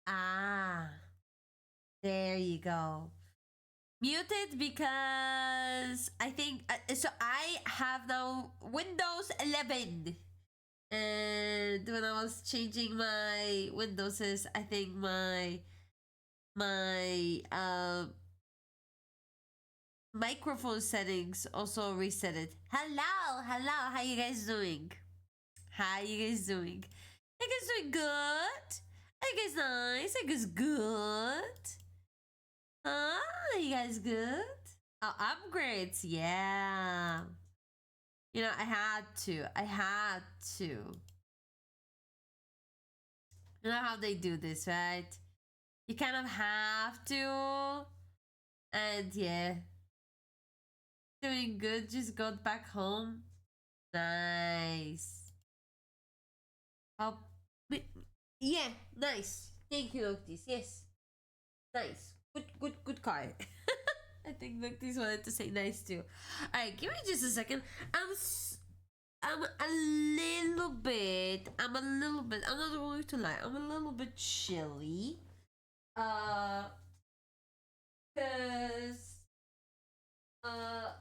Ah, there you go. Muted because I think so. I have now Windows 11, and when I was changing my Windows, I think my microphone settings also reset it. Hello, hello. How you guys doing? How you guys doing? You guys doing good? Are you guys nice? Are you guys good? Huh? Are you guys good? Oh, upgrades, yeah. You know, I had to. I had to. You know how they do this, right? You kind of have to. And yeah. Doing good. Just got back home. Nice. Oh, yeah, nice. Thank you, Noctis. Yes. Nice. Good car. I think Noctis wanted to say nice too. Alright, give me just a second. I'm a little bit. I'm not going to lie. I'm a little bit chilly. Uh, cause uh,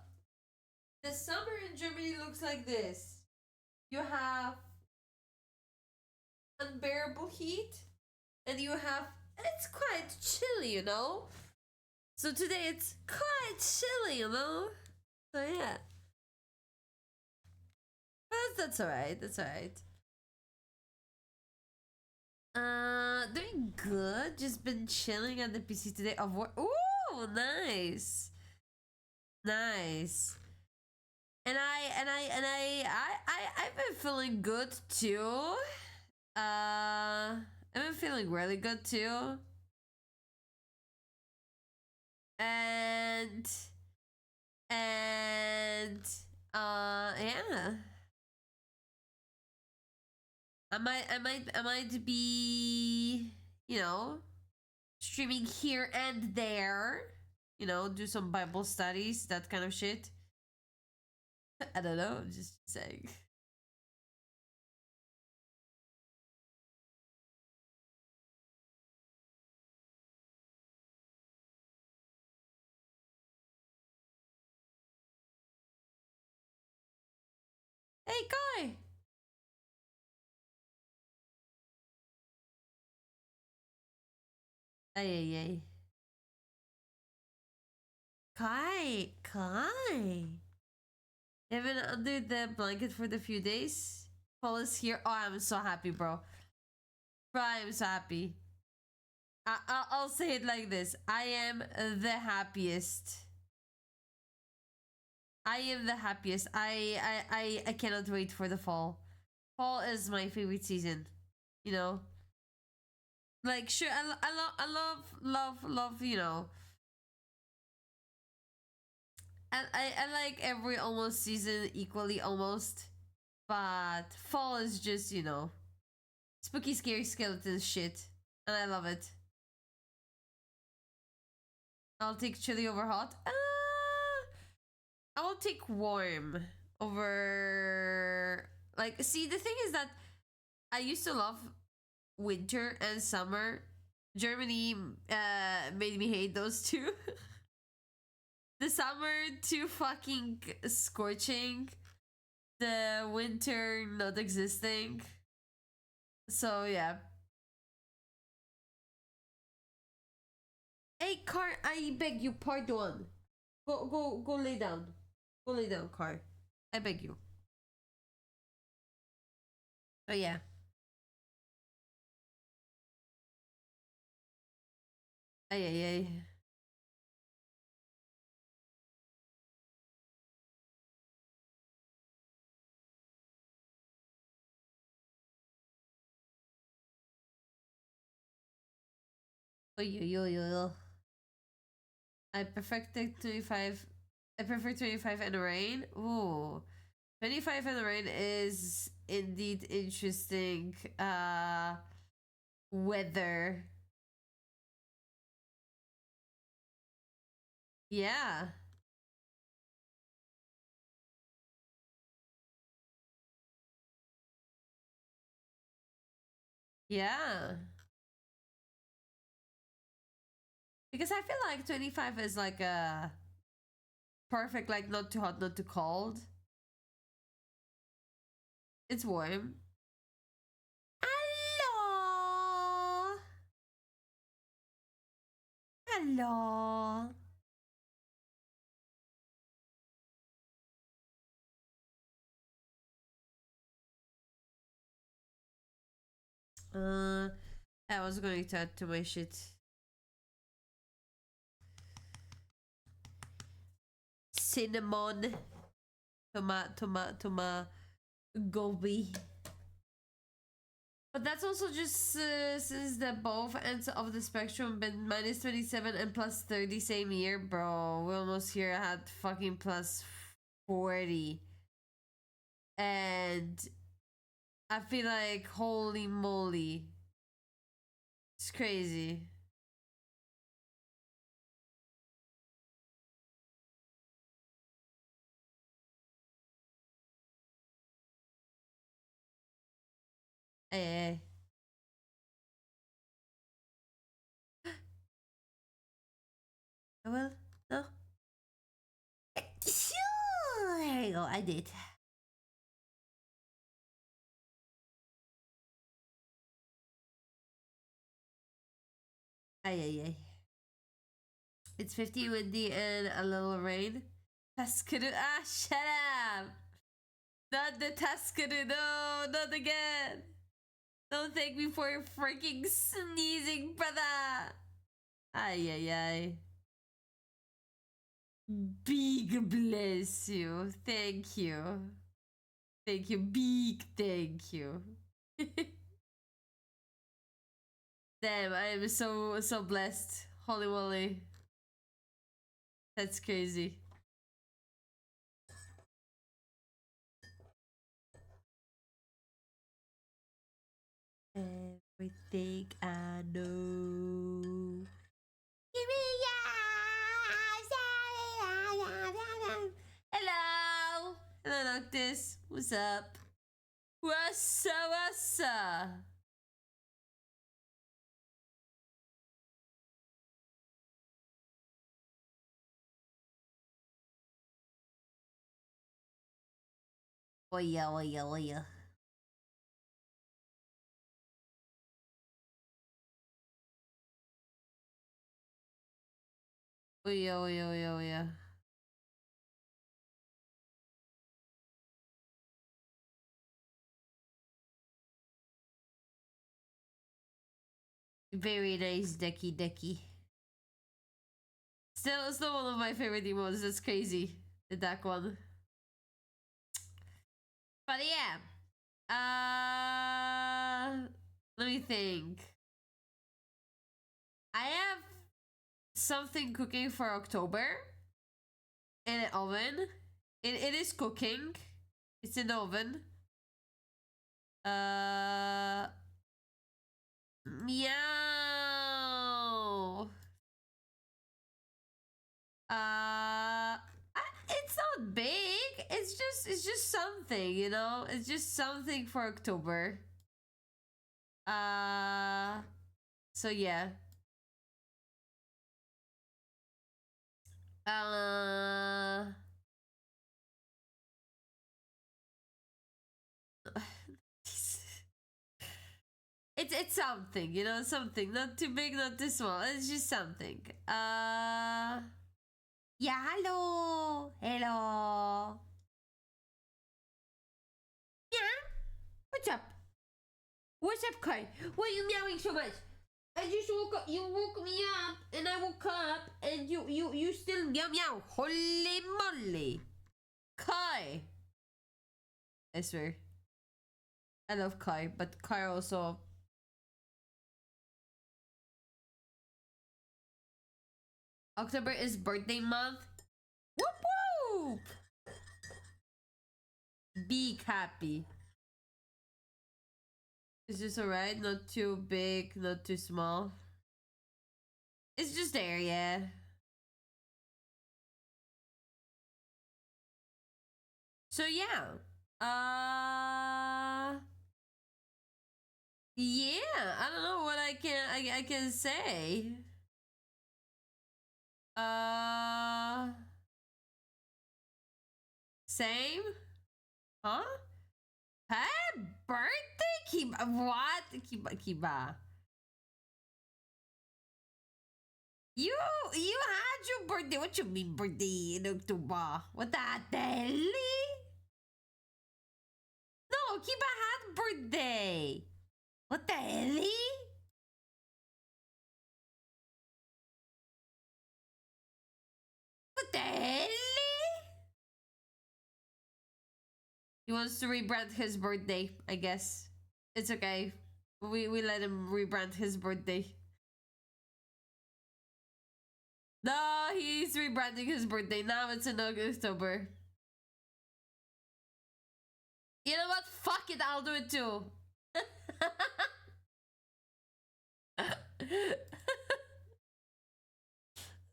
the summer in Germany looks like this. You have unbearable heat, and you have it's quite chilly, you know. So today it's quite chilly, you know. So yeah, but that's alright. That's alright. Doing good. Just been chilling at the PC today. Of work. Ooh, nice, nice. I've been feeling good too. I've been feeling really good too. And and yeah. I might be, you know, streaming here and there. You know, do some Bible studies, that kind of shit. I don't know. I'm just saying. Hey, Kai. Ay, ay, ay. Kai. You haven't under the blanket for the few days? Paul is here. Oh, I'm so happy, bro. Bro, I'm so happy. I'll say it like this. I am the happiest. I am the happiest. I cannot wait for the fall. Fall is my favorite season. You know? Like, sure, love, you know. And I like every almost season equally almost. But fall is just, you know, spooky, scary skeleton shit. And I love it. I'll take chilly over hot. I will take warm over. Like, see, the thing is that I used to love winter and summer. Germany made me hate those two. The summer too fucking scorching. The winter not existing. So yeah. Hey, car, I beg you, pardon. Go lay down. Go lay down, car. I beg you. Oh yeah. Ay ay ay. Oy oy oy oy. I perfected 25. I prefer 25 and rain. Ooh. 25 and rain is indeed interesting. Weather. Yeah. Yeah. Because I feel like 25 is like a perfect, like not too hot, not too cold. It's warm. Hello. Hello. I was going to add to my shit. Cinnamon. Toma gobi. But that's also just since the both ends of the spectrum been minus 27 and plus 30 same year, bro. We almost here had fucking plus 40. And I feel like holy moly. It's crazy. Hey, well, no. Sure. There you go. I did. Ay, ay, ay. It's 50 windy and a little rain. Tuscany. Ah, shut up. Not the Tuscany. No, not again. Don't thank me for your freaking sneezing, brother. Ay, ay, ay. Big bless you. Thank you. Thank you. Big thank you. Damn, I am so blessed. Holy moly. That's crazy. Everything I know. Hello. Hello, Noctis. What's up? What's up? What's up? Oh yeah, oh yeah, oh yeah. Oh yeah, oh yeah, oh yeah, oh yeah. Very nice, Decky. Still one of my favorite emotes. That's crazy. The duck one. But yeah. Let me think. I have something cooking for October in an oven. It is cooking. It's in the oven. Meow. It's not big. It's just something, you know. It's just something for October. So yeah. Uh. It's something, you know, something. Not too big, not too small. It's just something. Yeah, hello. Yeah. What's up? What's up, Kai? Why are you meowing so much? I just woke up. You woke me up, and I woke up, and you still meow. Holy moly, Kai! I swear, I love Kai, but Kai also. October is birthday month. Whoop whoop! Be happy. It's just alright. Not too big, not too small. It's just there, yeah. So yeah. Yeah, I don't know what I can say. Uh, same? Huh? Happy birthday, Kiba. What? Kiba. You had your birthday. What you mean birthday in October? What the hell? No, Kiba had birthday. What the hell? What the hell? He wants to rebrand his birthday, I guess. It's okay. We let him rebrand his birthday. No, he's rebranding his birthday. Now it's in October. You know what? Fuck it, I'll do it too.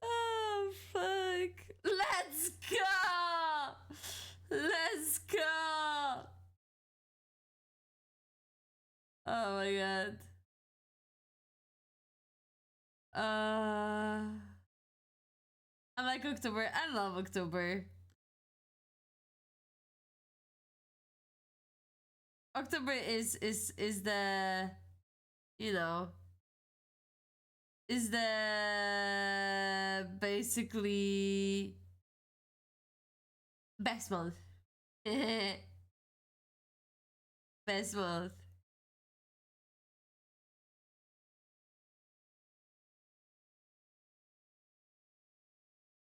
Oh, fuck. Let's go! Let's go! Oh my god. I like October. I love October. October is the, you know, is the basically best month. Best month.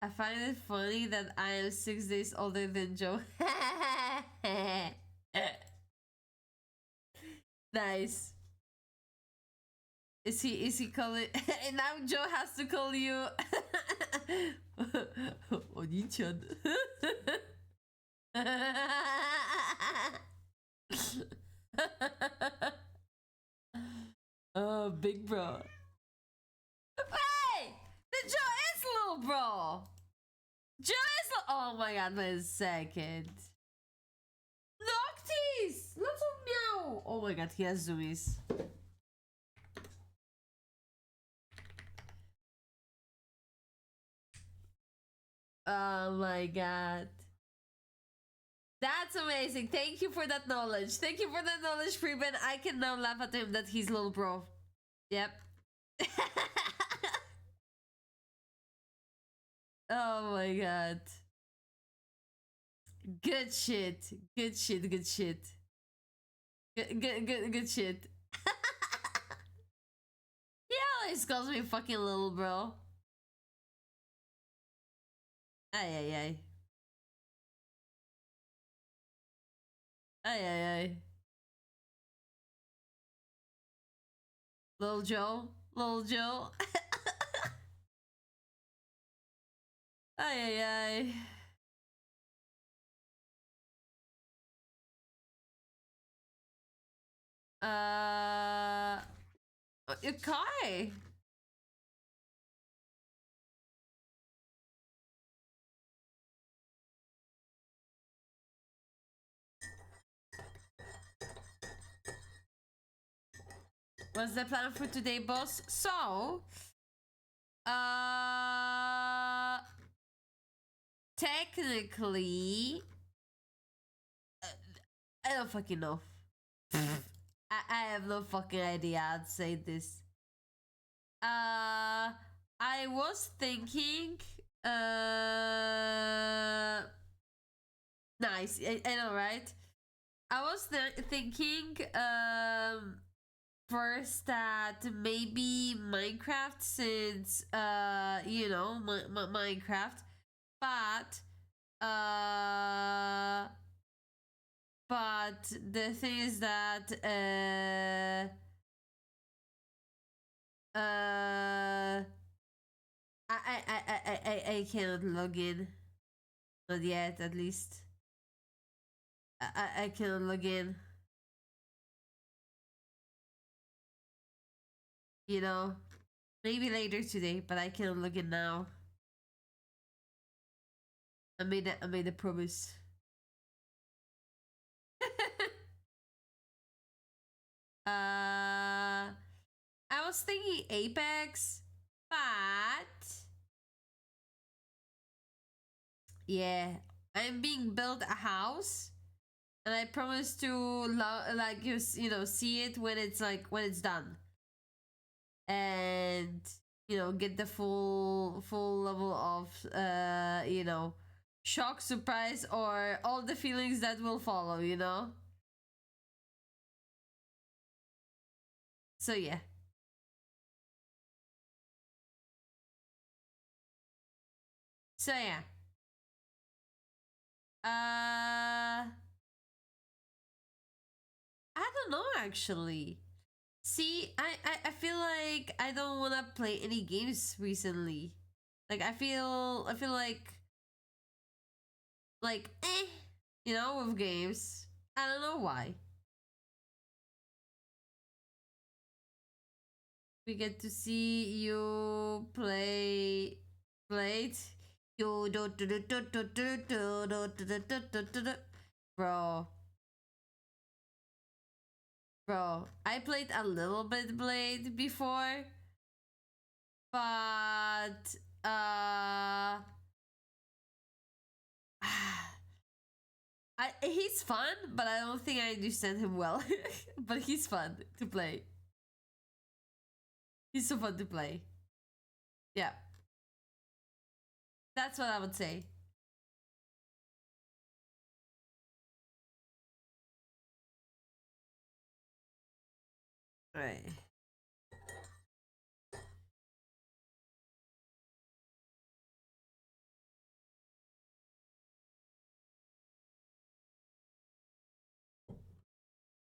I find it funny that I am 6 days older than Joe. Nice. Is he calling? And now Joe has to call you Oni-chan. Oh, big bro. Hey! The Joe is little bro! Joe is oh my god, wait a second. Noctis! Little meow! Oh my god, he has zoomies. Oh my god. That's amazing. Thank you for that knowledge. Thank you for that knowledge, Freeman. I can now laugh at him that he's little bro. Yep. Oh my god. Good shit. Good shit. Good shit. Good shit. He always calls me fucking little bro. Ay ay ay. Ay ay ay. Little Joe. Little Joe. Ay ay ay. Kai. What's the plan for today, boss? So, technically, I don't fucking know. I have no fucking idea how to say this. I was thinking, nice, I know, right? I was thinking, first that maybe Minecraft, since you know, Minecraft, but the thing is that I cannot log in, not yet, at least. I cannot log in, you know. Maybe later today, but I cannot log in now. I made a promise. I was thinking Apex, but Yeah, I'm being built a house, and I promise to like you know see it when it's like when it's done, and you know get the full level of you know shock, surprise, or all the feelings that will follow. You know. So yeah. So yeah. I don't know actually. See, I feel like I don't wanna play any games recently. Like I feel like you know, with games. I don't know why. We get to see you played. You do bro. Bro, I played a little bit Blade before, but he's fun, but I don't think I understand him well. But he's fun to play. He's so fun to play. Yeah, that's what I would say. Right.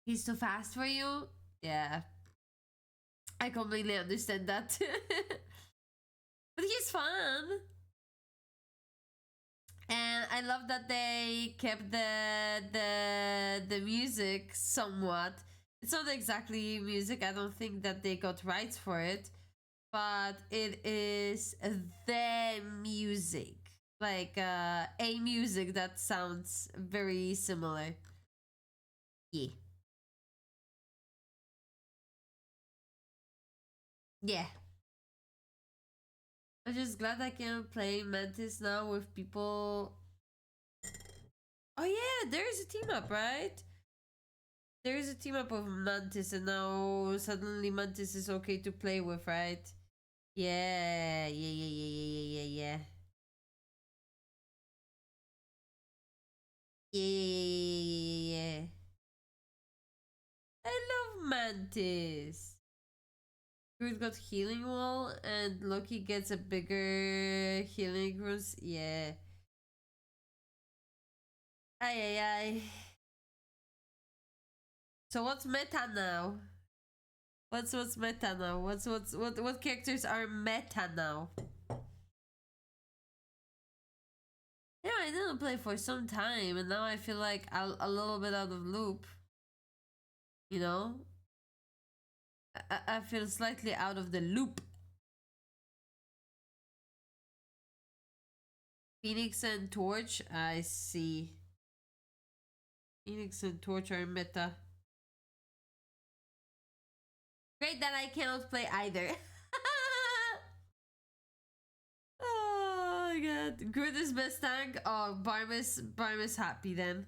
He's too fast for you? Yeah, I completely understand that. But he's fun. And I love that they kept the music somewhat. It's not exactly music. I don't think that they got rights for it, but it is the music, like a music that sounds very similar. Yeah, yeah. I'm just glad I can play Mantis now with people. Oh yeah, there's a team up, right? There is a team up of Mantis, and now suddenly Mantis is okay to play with, right? Yeah, yeah, yeah, yeah, yeah, yeah, yeah. Yeah, yeah, yeah, yeah, yeah. I love Mantis. Groot got healing wall, and Loki gets a bigger healing runes. Yeah. Ay, ay, ay. So what's meta now? What's meta now? What characters are meta now? Yeah, I didn't play for some time, and now I feel like a little bit out of loop. You know, I feel slightly out of the loop. Phoenix and Torch, I see. Phoenix and Torch are meta. Great that I cannot play either. Oh my god. Groot is best tank. Oh, Barmus happy then.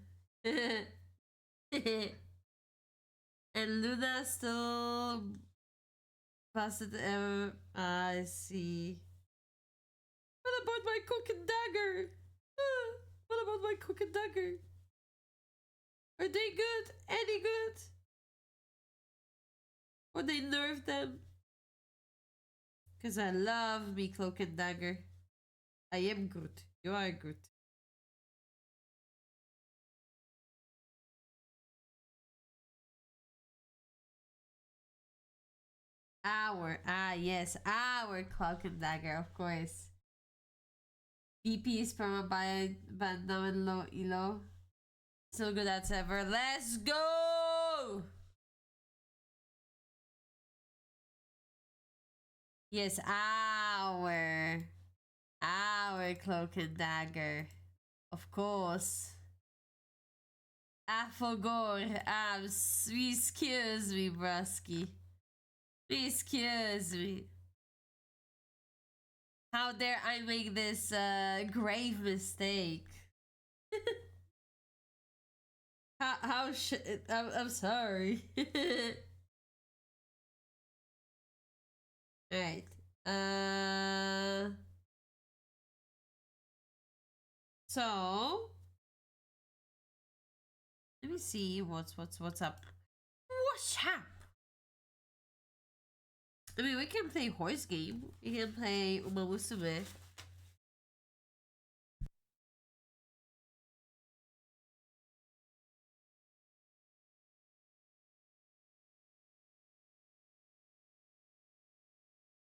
And Luna still busted. I see. What about my cook and dagger? What about my cook and dagger? Are they good? Any good? Or they nerfed them? Because I love me cloak and dagger. I am good. You are good. Yes, our cloak and dagger, of course. BP is perma by no and low elo. Still good as ever. Let's go! Yes, our cloak and dagger. Of course. I forgot. Excuse me, brusky. Excuse me. How dare I make this grave mistake? how I'm sorry. Alright. So let me see what's up. What's up? I mean, we can play horse game. We can play Uma Musume.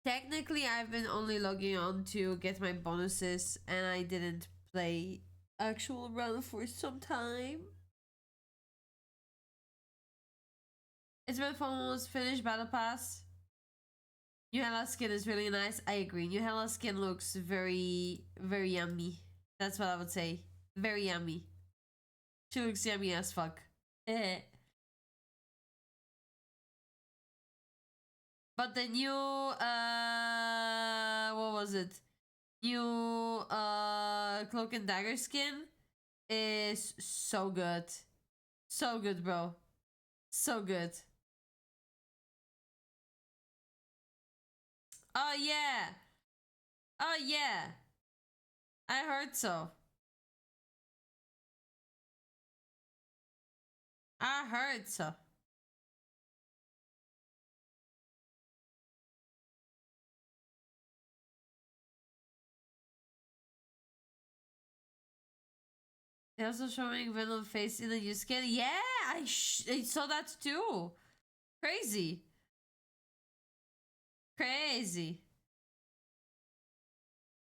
Technically, I've been only logging on to get my bonuses, and I didn't play actual run for some time. It's been almost finished Battle Pass. New Hella skin is really nice. I agree. New Hella skin looks very, very yummy. That's what I would say. Very yummy. She looks yummy as fuck. But the new what was it? New Cloak and Dagger skin is so good. So good, bro. So good. Oh yeah. Oh yeah. I heard so. I heard so. They're also showing Venom face in the new skin. Yeah, I saw that too. Crazy. Crazy.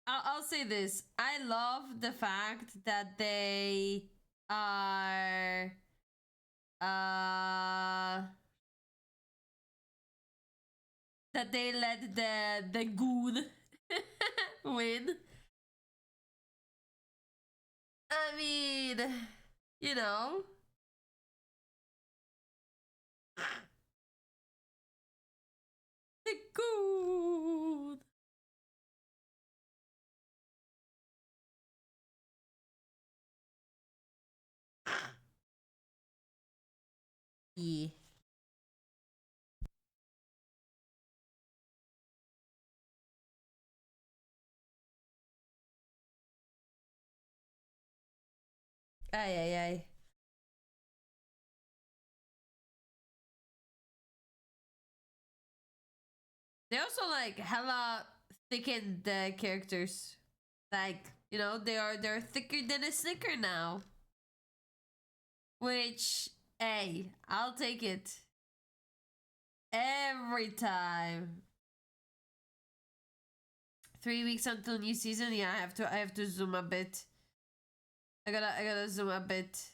I'll say this. I love the fact that they are that they let the goon win. I mean, you know. The goon. Yeah. Ay, ay, ay. They also like hella thickened the characters. Like, you know, they're thicker than a snicker now. Which, hey, I'll take it. Every time. 3 weeks until new season. Yeah, I have to zoom a bit. I gotta zoom a bit.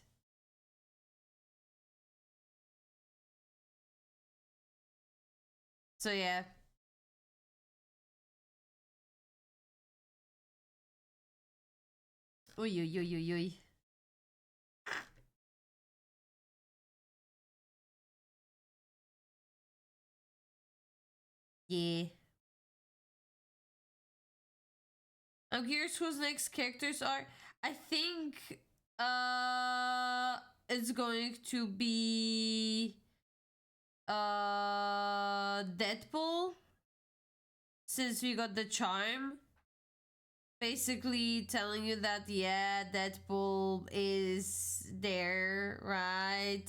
So yeah. Uy, uy, uy, uy, uy. Yeah. I'm curious whose next characters are. I think it's going to be Deadpool, since we got the charm. Basically telling you that yeah, Deadpool is there, right?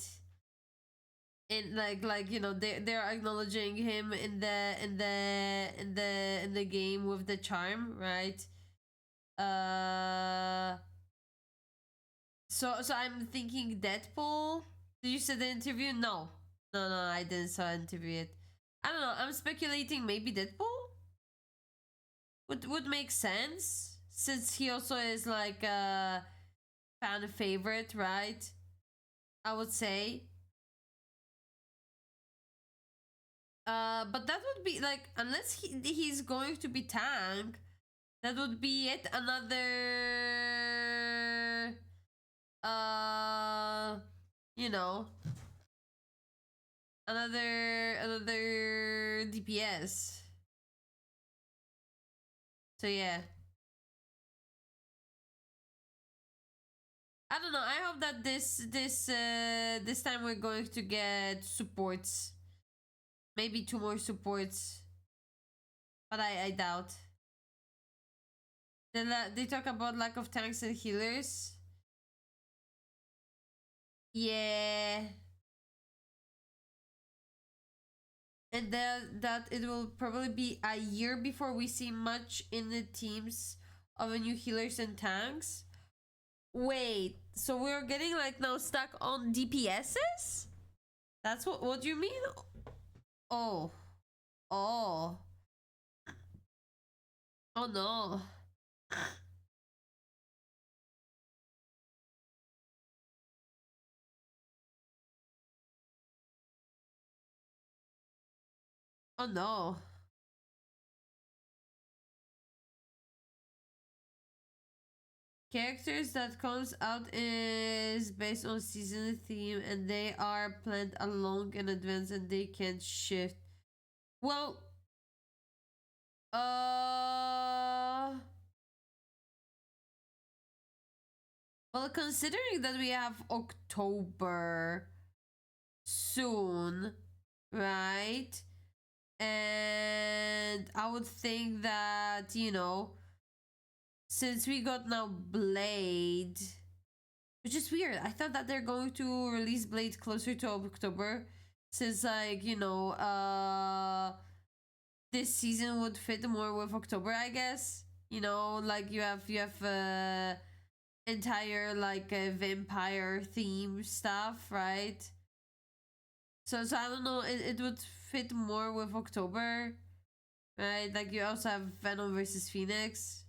And like you know, they're acknowledging him in the game with the charm, right? uh so I'm thinking Deadpool. Did you see the interview? No, I didn't saw the interview yet. I don't know, I'm speculating maybe Deadpool would make sense, since he also is like a fan favorite, right? I would say. But that would be like, unless he's going to be tank, that would be yet another you know, another DPS. So yeah. I don't know. I hope that this time we're going to get supports. Maybe two more supports. But I doubt. They talk about lack of tanks and healers. Yeah. And that it will probably be a year before we see much in the teams of the new healers and tanks. Wait, so we're getting like now stuck on DPSs? That's what do you mean? Oh. Oh. Oh no. Oh no. Characters that comes out is based on season theme and they are planned along in advance and they can shift. Well, uh well, considering that we have October soon, right? And I would think that, you know, since we got now Blade, which is weird. I thought that they're going to release Blade closer to October, since like, you know, this season would fit more with October, I guess. You know, like you have entire like vampire theme stuff, right? So I don't know. It would fit more with October, right? Like you also have Venom versus Phoenix.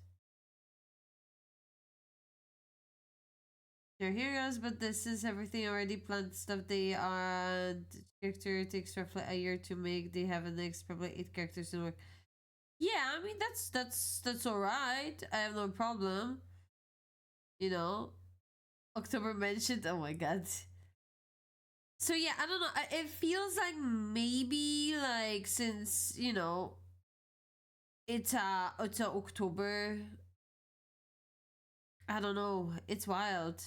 They're heroes, but this is everything already planned stuff. They are character takes roughly a year to make. They have the next probably 8 characters to work. Yeah, I mean that's alright. I have no problem. You know, October mentioned. Oh my god. So yeah, I don't know. It feels like maybe like since you know it's a October. I don't know. It's wild.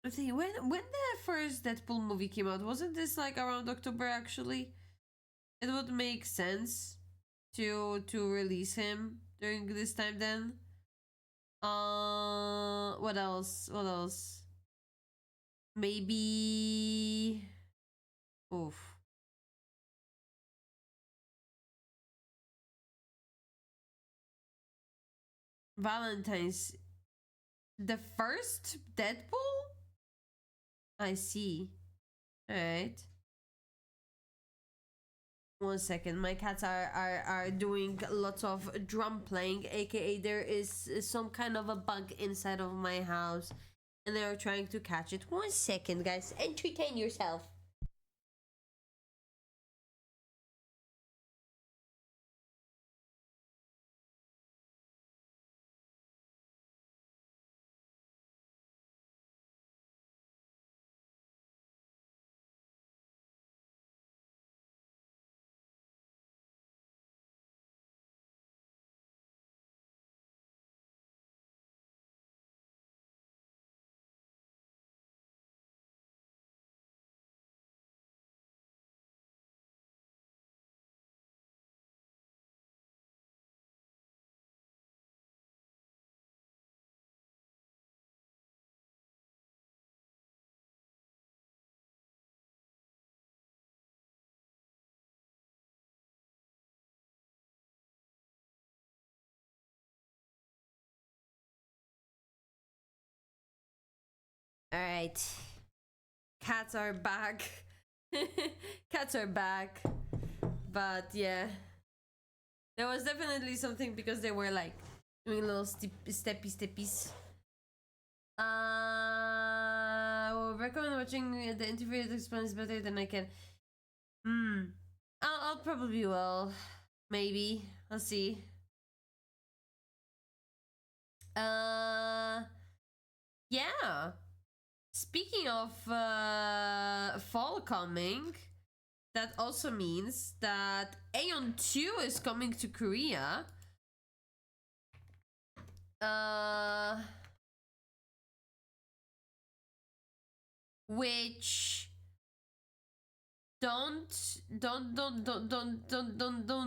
I think when the first Deadpool movie came out, wasn't this like around October actually? It would make sense to release him during this time then. What else? What else? Maybe. Oof. Valentine's. The first Deadpool? I see. Alright. 1 second. My cats are doing lots of drum playing, aka there is some kind of a bug inside of my house and they are trying to catch it. 1 second, guys. Entertain yourself. All right. Cats are back. Cats are back. But yeah. There was definitely something because they were like doing little steppies. I will recommend watching the interview that explains better than I can. I'll probably will. Maybe. I'll see. Uh yeah. Speaking of fall coming, that also means that Aeon 2 is coming to Korea. Which don't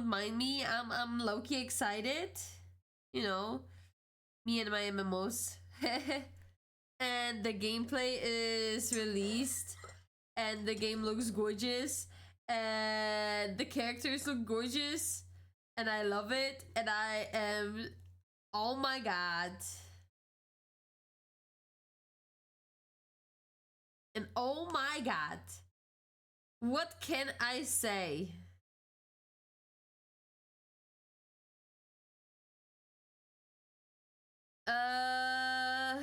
mind me. I'm low-key excited. You know, me and my MMOs. And the gameplay is released, and the game looks gorgeous, and the characters look gorgeous, and I love it, and I am, oh my god. And oh my god. What can I say? Uh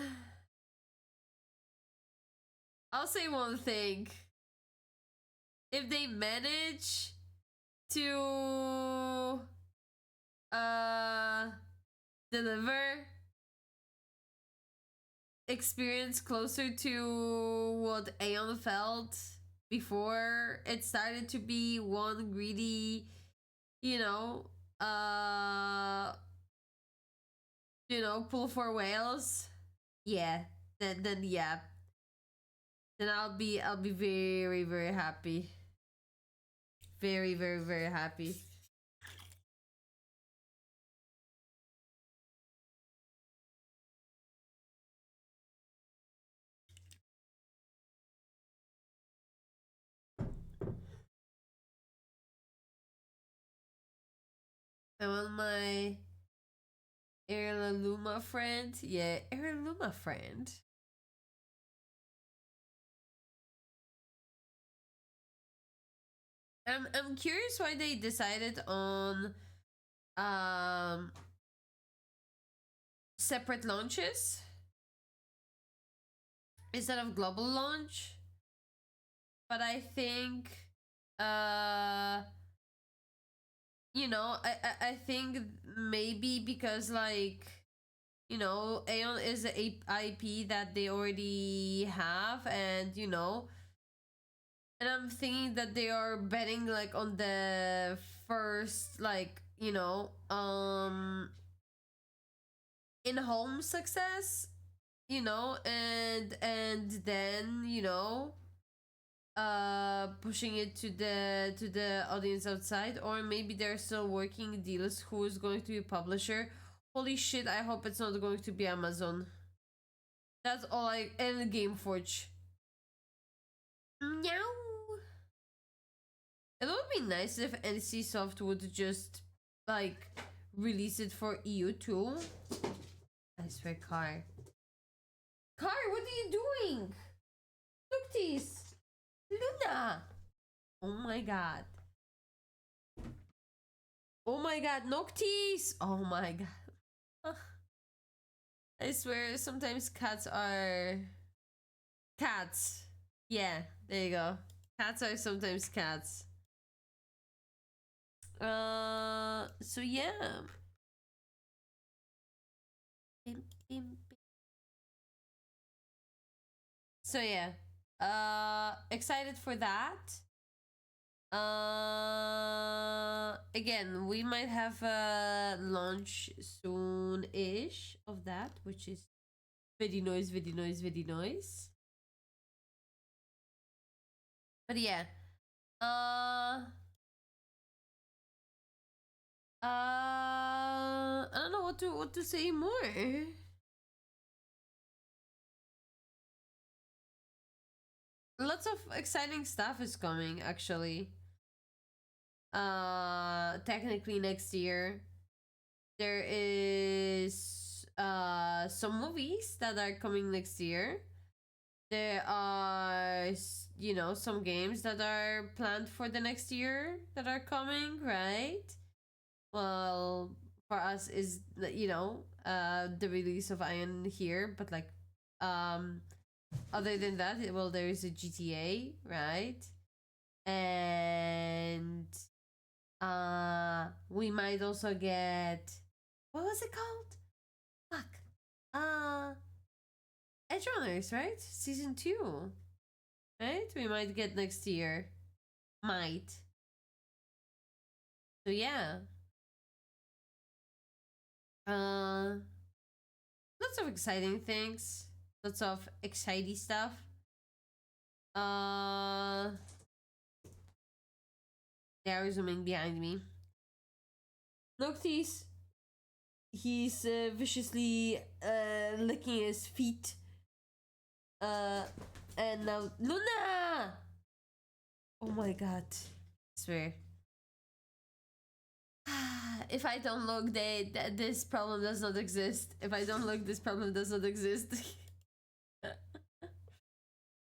I'll say one thing. If they manage to uh deliver experience closer to what Aeon felt before it started to be one greedy, you know, uh pull for whales. Yeah. Then yeah. Then I'll be very, very happy. Very, very, very happy. I want my Heirlooma friend. Yeah, Heirlooma friend. I'm curious why they decided on um separate launches instead of global launch. But I think uh I think maybe because, like, Aeon is a IP that they already have, and I'm thinking that they are betting, like, on the first, like, in-home success, and then pushing it to the audience outside. Or maybe they're still working deals who is going to be a publisher. Holy shit, I hope it's not going to be Amazon. That's all and Gameforge. Meow. It would be nice if NCSoft would just, like, release it for EU too. I swear, Car, what are you doing? Look this, Luna. Oh my god. Oh my god, Noctis! Oh my god. I swear, sometimes cats are cats. Yeah, there you go. Cats are sometimes cats. So yeah. So yeah. Excited for that. Again, we might have a launch soon-ish of that, which is very nice, very nice, very nice. But yeah. I don't know what to say more. Lots of exciting stuff is coming, actually. Technically next year there is some movies that are coming next year. There are some games that are planned for the next year that are coming, right? Well, for us is the release of Iron here, but, like, other than that, well, there is a GTA, right? And we might also get, what was it called? Fuck. Edge Runners, right? Season 2. Right? We might get next year. might. So yeah. Uh Lots of exciting things. Lots of exciting stuff. Uh they are zooming behind me. Noctis, he's viciously licking his feet. Uh and now Luna! Oh my god. I swear. If I don't look, this problem does not exist. If I don't look, this problem does not exist.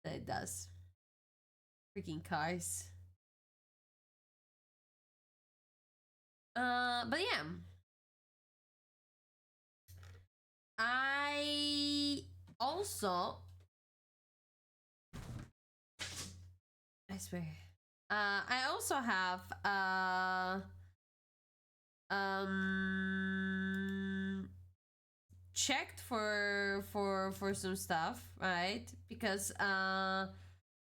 It does. Freaking cars. But yeah. I also, I swear. I also have um checked for some stuff, right? Because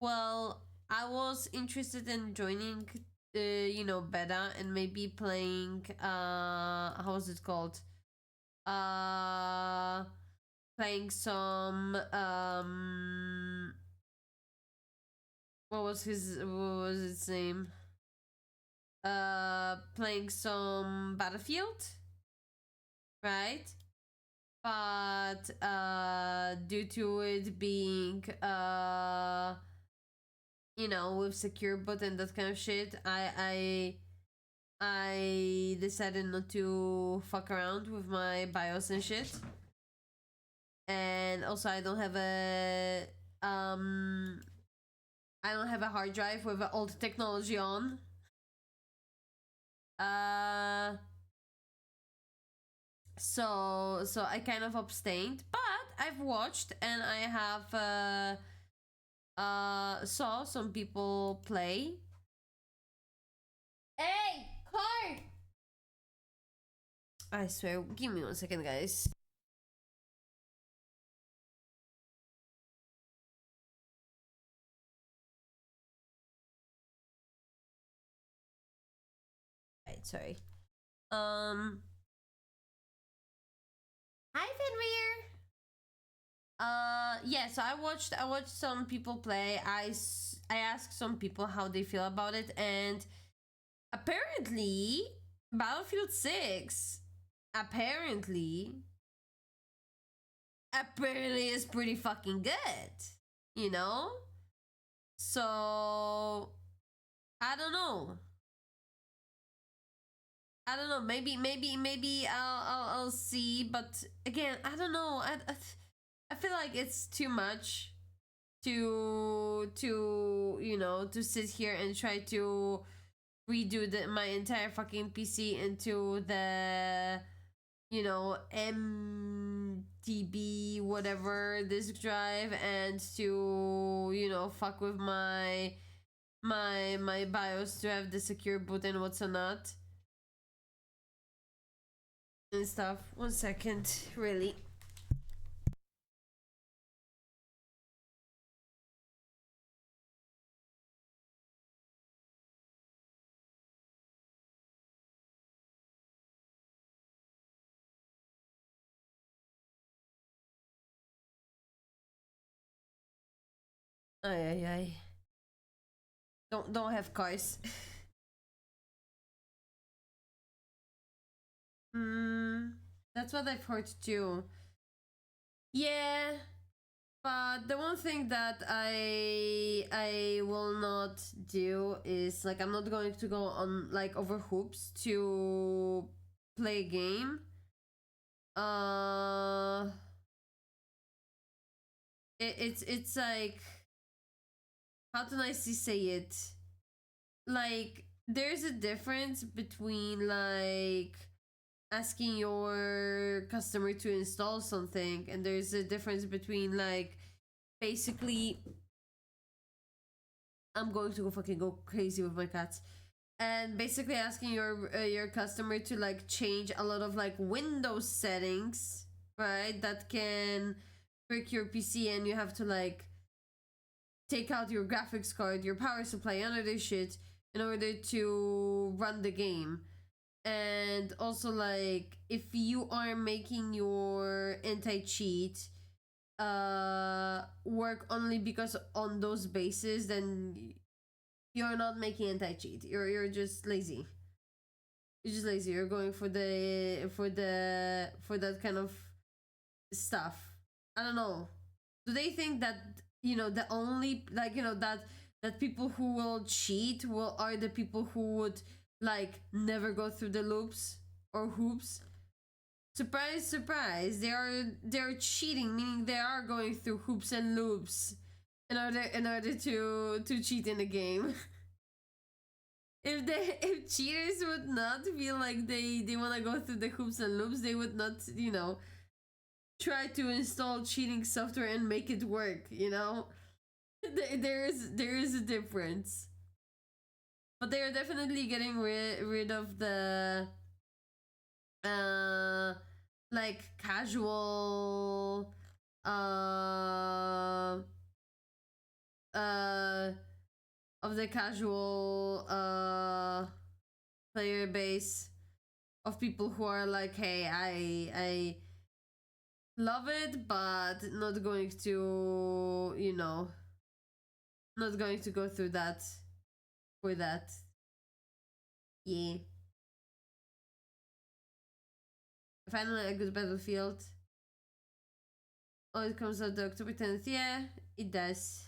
well, I was interested in joining beta and maybe playing how was it called? Uh Playing some what was its name? Playing some Battlefield, right? But due to it being with secure boot and that kind of shit, I decided not to fuck around with my BIOS and shit. And also I don't have a hard drive with old technology on. So I kind of abstained, but I've watched and I have saw some people play. Hey, car! I swear, give me 1 second, guys. Right, sorry. Hi, Fenrir. Yeah, so I watched some people play. I asked some people how they feel about it, and apparently Battlefield 6 apparently is pretty fucking good, you know? So I don't know. Maybe I'll see, but again, I don't know. I feel like it's too much to sit here and try to redo my entire fucking PC into the MTB whatever disk drive, and to fuck with my BIOS to have the secure boot and what's not and stuff. 1 second, really. Ay ay ay. Don't have cars. That's what I've heard too. Yeah, but the one thing that I will not do is, like, I'm not going to go on like over hoops to play a game. Uh, it's like, how do I say it? Like, there's a difference between like asking your customer to install something, and there's a difference between like basically, I'm going to go crazy with my cats, and basically asking your customer to like change a lot of like Windows settings, right, that can break your PC, and you have to like take out your graphics card, your power supply, and other shit in order to run the game. And also, like, if you are making your anti-cheat work only because on those bases, then you're not making anti-cheat. You're just lazy. You're just lazy. You're going for that kind of stuff. I don't know. Do they think that, the only, like, that people who will cheat are the people who would, like, never go through the loops or hoops? Surprise, surprise! They're cheating, meaning they are going through hoops and loops in order to cheat in the game. If cheaters would not feel like they want to go through the hoops and loops, they would not, try to install cheating software and make it work. There is a difference, but they are definitely getting rid of the like casual of the casual player base of people who are like, hey, I love it, but not going to, not going to go through that for that. Yeah. Finally, a good Battlefield. Oh, it comes out October 10th. Yeah, it does.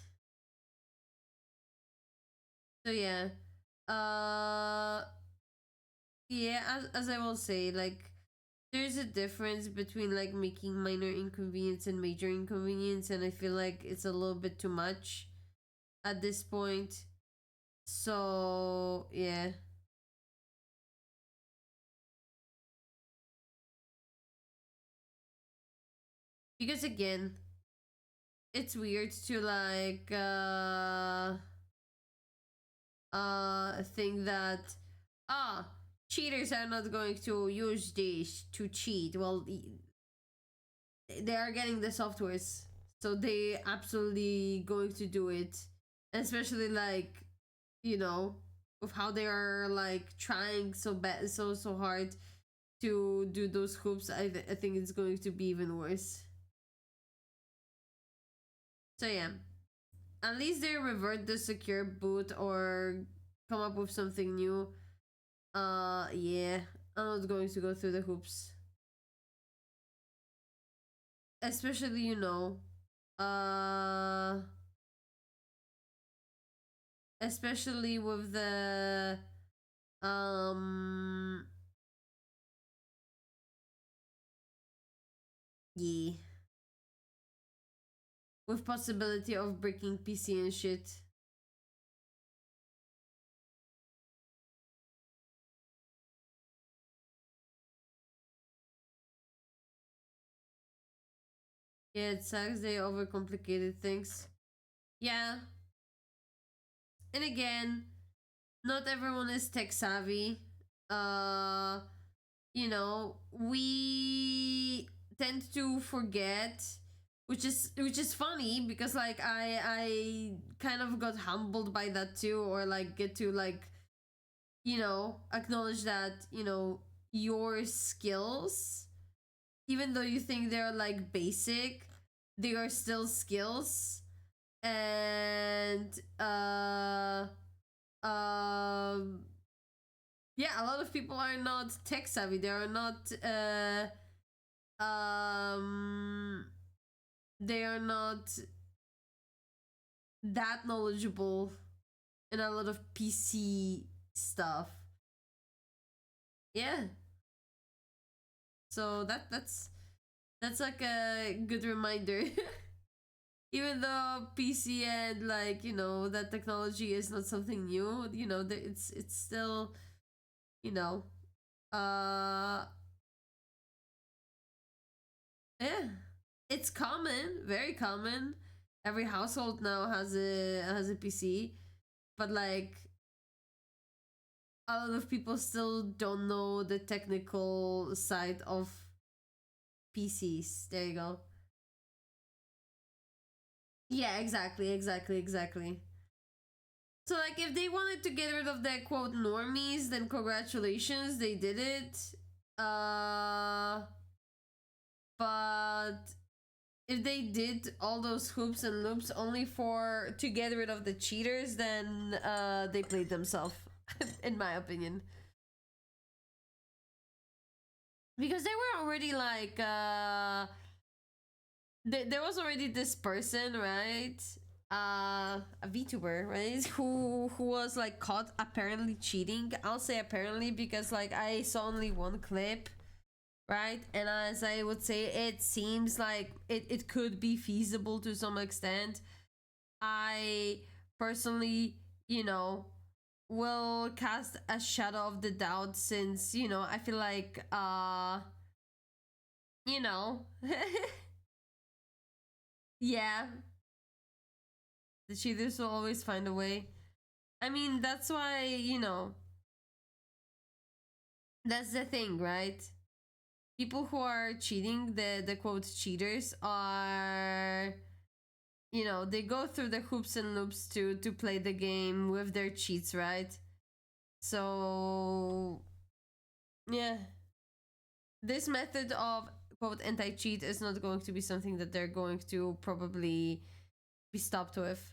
So yeah. Yeah, as I will say, like, there's a difference between, like, making minor inconvenience and major inconvenience, and I feel like it's a little bit too much at this point. So yeah. Because again, it's weird to, like, think that, cheaters are not going to use this to cheat. Well, they are getting the softwares, so they absolutely going to do it. And especially, like, with how they are, like, trying so bad, so hard to do those hoops. I think it's going to be even worse. So yeah, at least they revert the secure boot or come up with something new. Yeah, I'm not going to go through the hoops, especially, uh especially with the um yeah, with possibility of breaking PC and shit. Yeah, it sucks. They overcomplicated things. Yeah, and again, not everyone is tech savvy. Uh, we tend to forget, which is funny because, like, I kind of got humbled by that too, or, like, get to, like, acknowledge that, your skills, even though you think they're, like, basic, they are still skills. And um yeah, a lot of people are not tech savvy. They are not um they are not that knowledgeable in a lot of PC stuff. Yeah. So that's like a good reminder. Even though PC and, like, that technology is not something new, it's still, you know, uh yeah, it's common, very common. Every household now has a PC, but, like, a lot of people still don't know the technical side of PCs. There you go. Yeah, exactly. So like if they wanted to get rid of the quote normies, then congratulations, they did it. But if they did all those hoops and loops only for to get rid of the cheaters, then they played themselves, in my opinion. Because they were already like there was already this person, right? A VTuber, right? Who was like caught apparently cheating. I'll say apparently because like I saw only one clip, right? And as I would say, it seems like it could be feasible to some extent. I personally, you know, will cast a shadow of the doubt since, I feel like you know yeah, the cheaters will always find a way. I mean, that's why, that's the thing, right? People who are cheating, the quote cheaters, are, they go through the hoops and loops to play the game with their cheats, right? So, yeah. This method of quote anti cheat is not going to be something that they're going to probably be stopped with.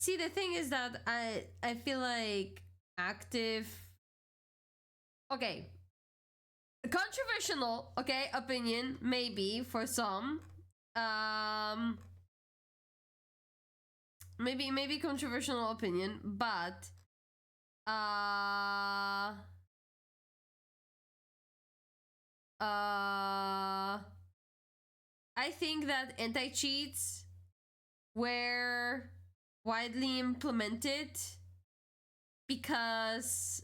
See, the thing is that I feel like active. Okay, controversial. Okay, opinion maybe for some. Um, maybe controversial opinion, but uh uh I think that anti cheats were widely implemented because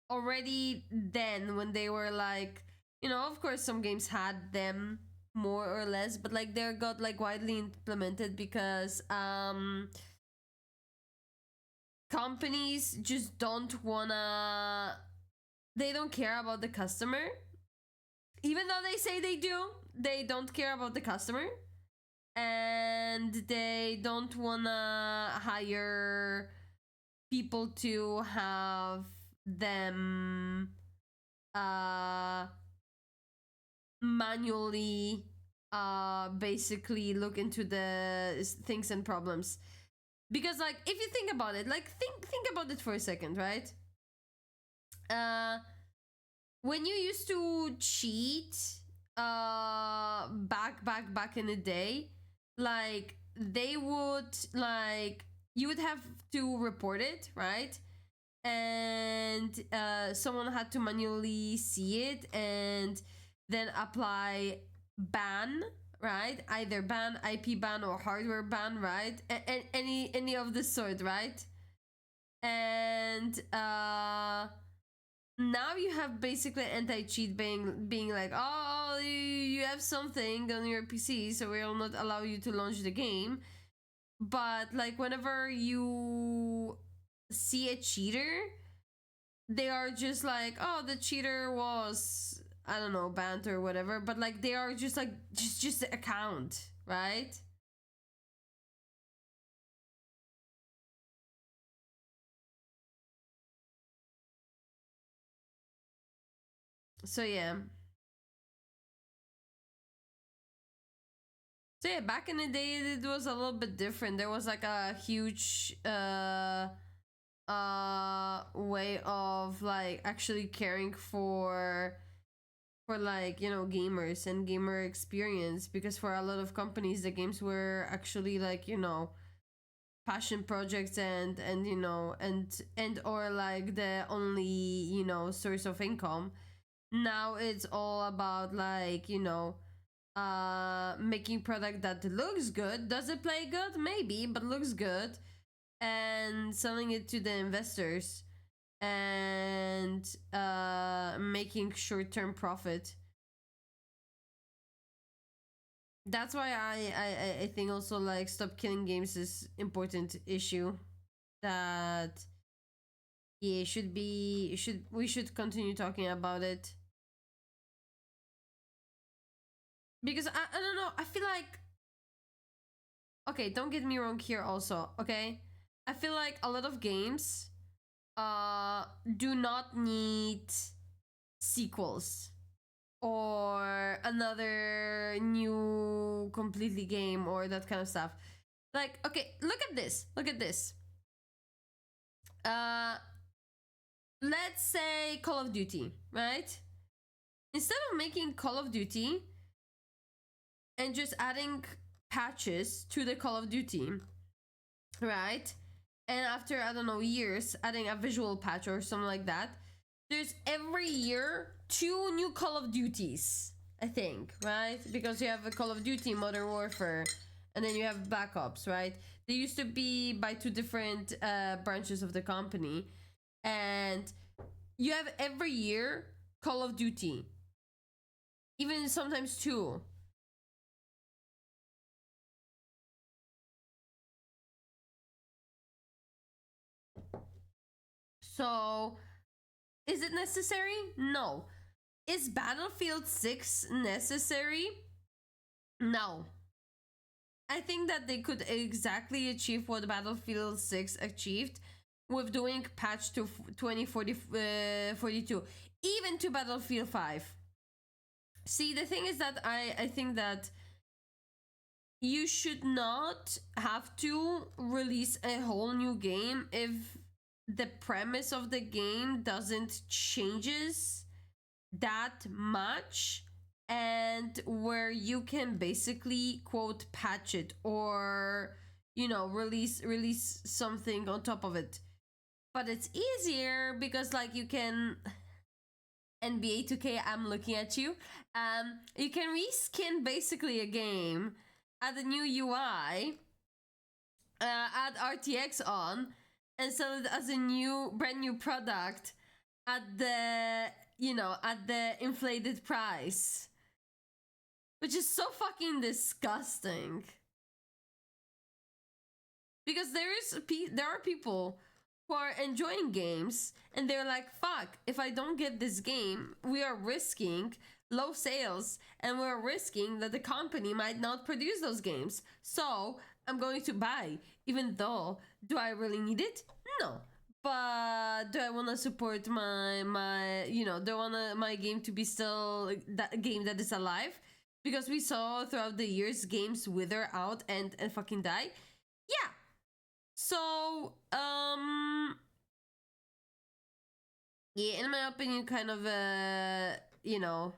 already then, when they were like, of course some games had them more or less, but like they got like widely implemented because companies just don't wanna, they don't care about the customer. Even though they say they do, they don't care about the customer, and they don't wanna hire people to have them uh manually basically look into the things and problems. Because like if you think about it, like think about it for a second, right? uh when you used to cheat back in the day, like they would, like, you would have to report it, right? And someone had to manually see it and then apply ban, right? Either ban, IP ban, or hardware ban, right? Any of the sort, right? And now you have basically anti-cheat being like, oh, you have something on your PC, so we will not allow you to launch the game. But like whenever you see a cheater, they are just like, oh, the cheater was, I don't know, banned or whatever, but like they are just like just the account, right? So yeah. So yeah, back in the day it was a little bit different. There was like a huge way of like actually caring for like, gamers and gamer experience, because for a lot of companies the games were actually like, passion projects and and or like the only, source of income. Now it's all about like, making product that looks good. Does it play good? Maybe, but looks good, and selling it to the investors, and making short-term profit. That's why I think also like stop killing games is important issue that, yeah, should be, should we should continue talking about it. Because I don't know, I feel like, okay, don't get me wrong here also, okay? I feel like a lot of games do not need sequels or another new completely game or that kind of stuff. Like, okay, look at this. Look at this. Let's say Call of Duty, right? Instead of making Call of Duty and just adding patches to the Call of Duty, right? And after, I don't know, years, adding a visual patch or something like that, there's every year 2 new Call of Duties, I think, right? Because you have a Call of Duty Modern Warfare, and then you have Black Ops, right? They used to be by 2 different branches of the company, and you have every year Call of Duty, even sometimes 2. So, is it necessary? No. Is Battlefield 6 necessary? No. I think that they could exactly achieve what Battlefield 6 achieved with doing patch to 2042, even to Battlefield 5. See, the thing is that I think that you should not have to release a whole new game if the premise of the game doesn't changes that much, and where you can basically quote patch it or, you know, release something on top of it. But it's easier because, like, you can NBA 2K, I'm looking at you. You can reskin basically a game, add a new UI, add RTX on, and sell it as a brand new product at the, you know, at the inflated price, which is so fucking disgusting. Because there are people who are enjoying games and they're like, fuck, if I don't get this game, we are risking low sales and we're risking that the company might not produce those games. So I'm going to buy, even though, do I really need it? No. But do I want to support my you know, do I want my game to be still that game that is alive? Because we saw throughout the years games wither out and fucking die. Yeah. So, yeah, in my opinion, kind of, you know,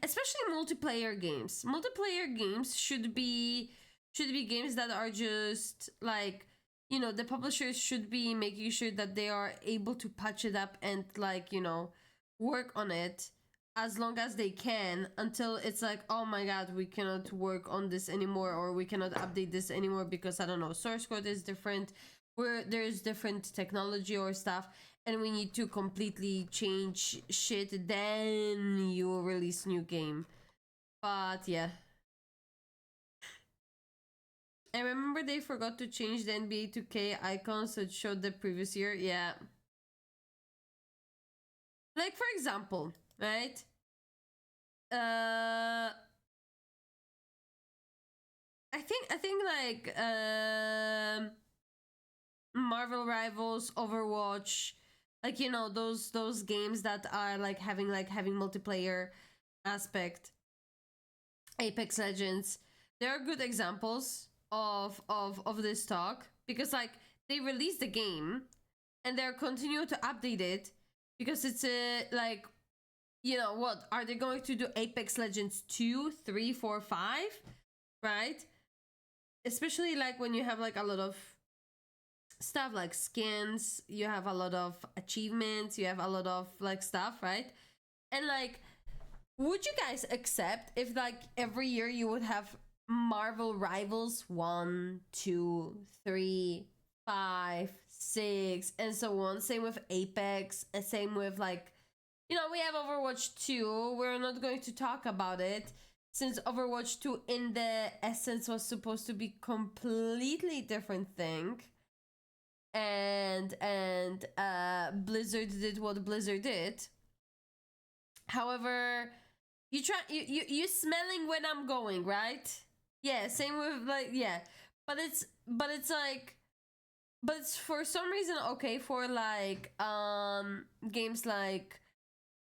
especially multiplayer games. Multiplayer games should be games that are just like, you know, the publishers should be making sure that they are able to patch it up and, like, you know, work on it as long as they can until it's like, oh my god, we cannot work on this anymore, or we cannot update this anymore because, I don't know, source code is different, where there's different technology or stuff, and we need to completely change shit, then you release new game. But yeah, I remember they forgot to change the NBA 2K icons that showed the previous year. Yeah, like, for example, right, I think like Marvel Rivals, Overwatch, like, you know, those games that are like having multiplayer aspect. Apex Legends, they are good examples of this talk, because, like, they release the game and they're continue to update it because it's a, like, you know, what are they going to do? Apex Legends 2, 3, 4, 5, right? Especially like when you have like a lot of stuff like skins, you have a lot of achievements, you have a lot of like stuff, right? And like, would you guys accept if like every year you would have Marvel Rivals 1, 2, 3, 5, 6, and so on? Same with Apex, and same with, like, you know, we have Overwatch 2. We're not going to talk about it since Overwatch 2 in the essence was supposed to be completely different thing. And Blizzard did what Blizzard did. However, You smelling when I'm going, right? Yeah, same with like, yeah. But it's like, but it's for some reason okay for like games like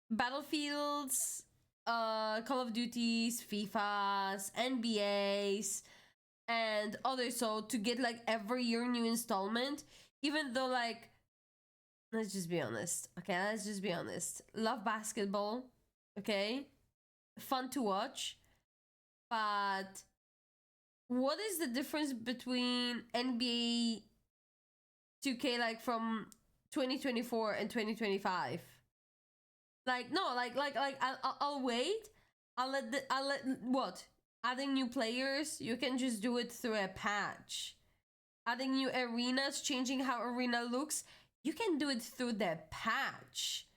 Battlefields, Call of Duties, FIFAs, NBAs, and others. So to get like every year new installment, even though like, let's just be honest. Okay, let's just be honest. Love basketball. Okay, fun to watch, but what is the difference between NBA 2K like from 2024 and 2025? Like no, like I'll wait. I'll let what? Adding new players, you can just do it through a patch. Adding new arenas, changing how arena looks, you can do it through the patch.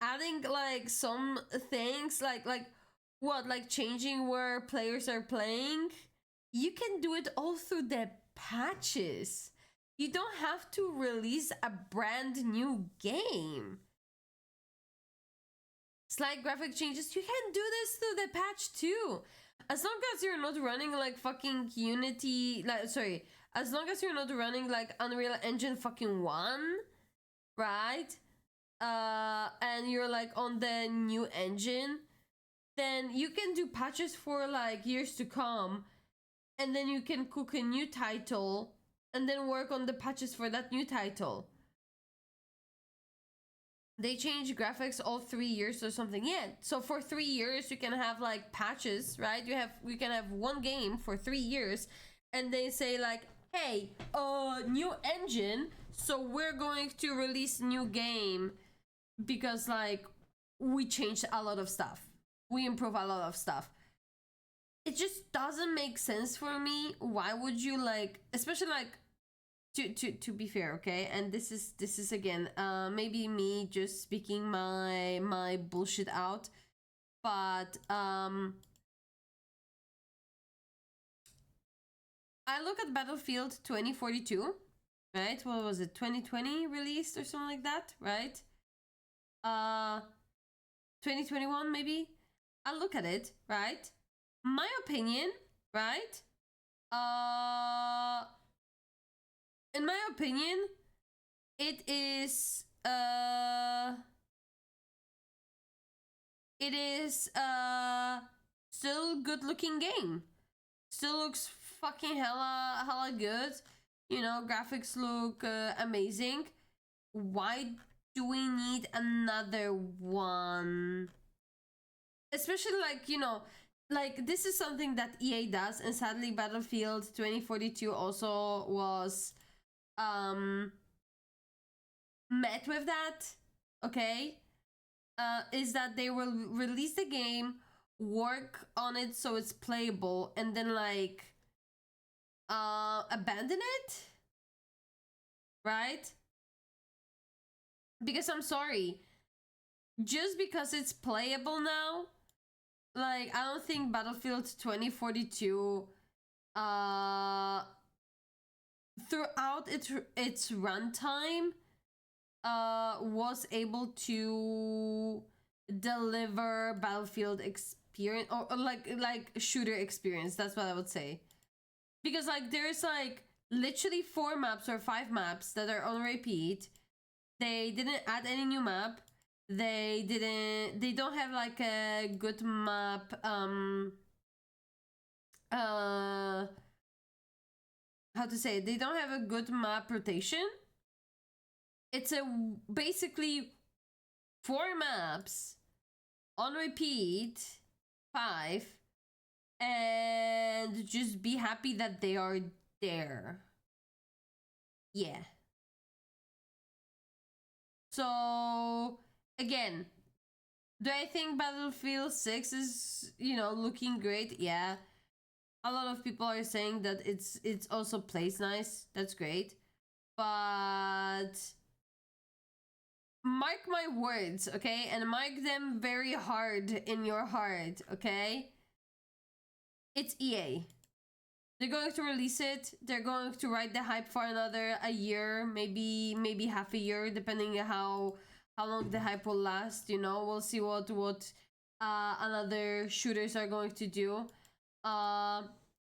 Adding like some things like what, like changing where players are playing, you can do it all through the patches. You don't have to release a brand new game. Slight graphic changes, you can do this through the patch too. As long as you're not running like fucking Unity, like, sorry, as long as you're not running like Unreal Engine fucking 1, right? And you're like on the new engine, then you can do patches for like years to come, and then you can cook a new title and then work on the patches for that new title. They change graphics all 3 years or something. Yeah, so for 3 years you can have like patches, right? We can have one game for 3 years, and they say like, hey, new engine, so we're going to release new game because like we changed a lot of stuff, we improve a lot of stuff. It just doesn't make sense for me. Why would you like, especially like, to be fair, okay, and this is again maybe me just speaking my bullshit out, but I look at Battlefield 2042, right? What was it, 2020 released or something like that, right? 2021 maybe. I look at it, right? My opinion, right? In my opinion, it is still good looking game. Still looks fucking hella good. You know, graphics look amazing. Why do we need another one? Especially like, you know, like this is something that EA does, and sadly Battlefield 2042 also was met with that, okay? Is that they will release the game, work on it so it's playable, and then like abandon it, right? Because I'm sorry, just because it's playable now, like I don't think Battlefield 2042 throughout its runtime was able to deliver Battlefield experience, or like shooter experience. That's what I would say. Because like there's like literally 4 maps or 5 maps that are on repeat. They didn't add any new map. They don't have like a good map how to say it? They don't have a good map rotation. It's basically 4 maps on repeat, 5, and just be happy that they are there. Yeah. So again, do I think Battlefield 6 is, you know, looking great? Yeah. A lot of people are saying that it's also plays nice. That's great. But mark my words, okay? And mark them very hard in your heart, okay? It's EA. They're going to release it. They're going to ride the hype for a year, maybe half a year, depending on how long the hype will last. You know, we'll see what another shooters are going to do. Uh,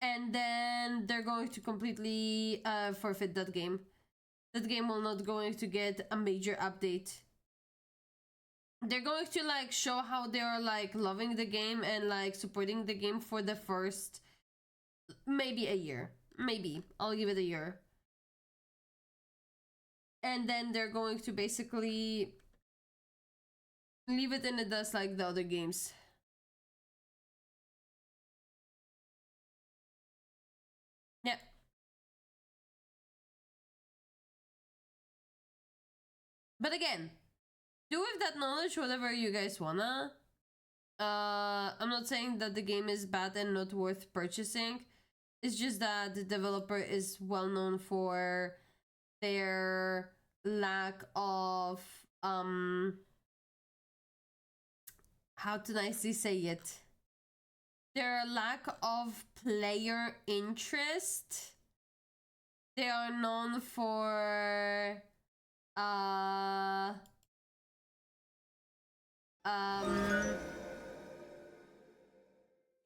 and then they're going to completely forfeit that game. That game will not going to get a major update. They're going to like show how they are like loving the game and like supporting the game for the first maybe a year. Maybe I'll give it a year. And then they're going to basically leave it in the dust like the other games. Yeah. But again, do with that knowledge whatever you guys wanna. I'm not saying that the game is bad and not worth purchasing. It's just that the developer is well known for their lack of how to nicely say it, their lack of player interest. They are known for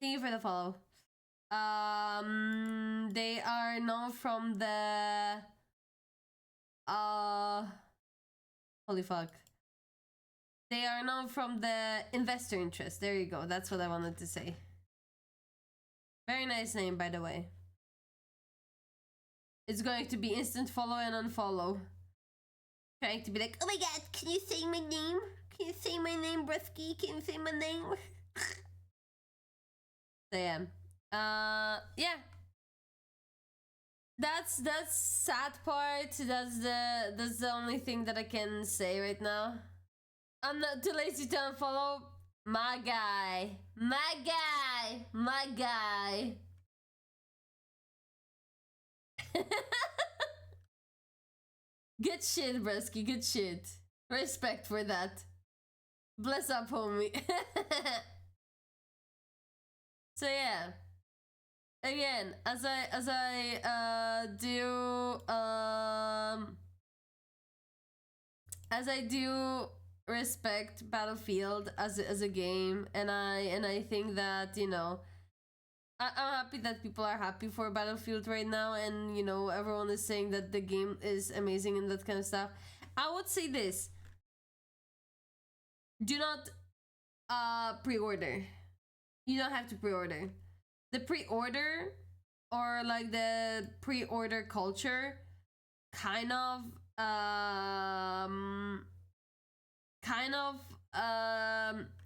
thank you for the follow. They are known from the holy fuck. They are known from the investor interest. There you go. That's what I wanted to say. Very nice name, by the way. It's going to be instant follow and unfollow. Trying to be like, oh my god, can you say my name? Can you say my name, Brusky? Can you say my name? So yeah. That's sad part. That's the only thing that I can say right now. I'm not too lazy to unfollow. My guy. My guy. My guy. Good shit, Brusky. Good shit. Respect for that. Bless up, homie. So yeah. Again, as I do respect Battlefield as a game, and I think that, you know, I'm happy that people are happy for Battlefield right now, and, you know, everyone is saying that the game is amazing and that kind of stuff. I would say this: do not pre-order. You don't have to pre-order. The pre-order, or like the pre-order culture, kind of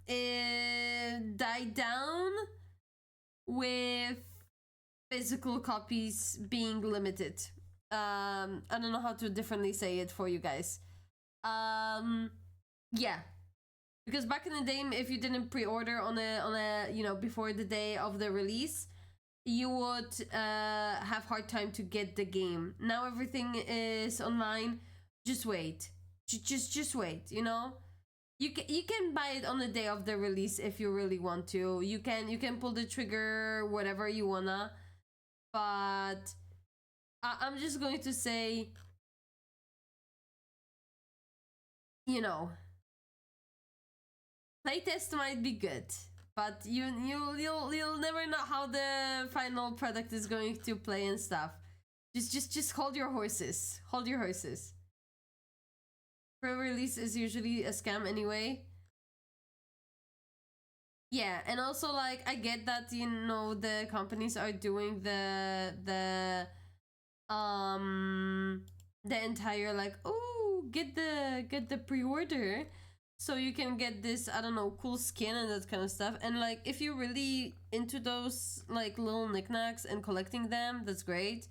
it died down with physical copies being limited. I don't know how to differently say it for you guys. Yeah, because back in the day, if you didn't pre-order on a you know, before the day of the release, you would have hard time to get the game. Now everything is online. Just wait. Just wait, you know? You can buy it on the day of the release if you really want to. You can pull the trigger whatever you wanna. But I'm just going to say, you know, playtest might be good, but you'll never know how the final product is going to play and stuff. Just hold your horses. Hold your horses. Pre-release is usually a scam anyway. Yeah, and also, like, I get that, you know, the companies are doing the entire, like, oh, get the pre-order so you can get this, I don't know, cool skin and that kind of stuff. And like, if you're really into those like little knickknacks and collecting them, that's great.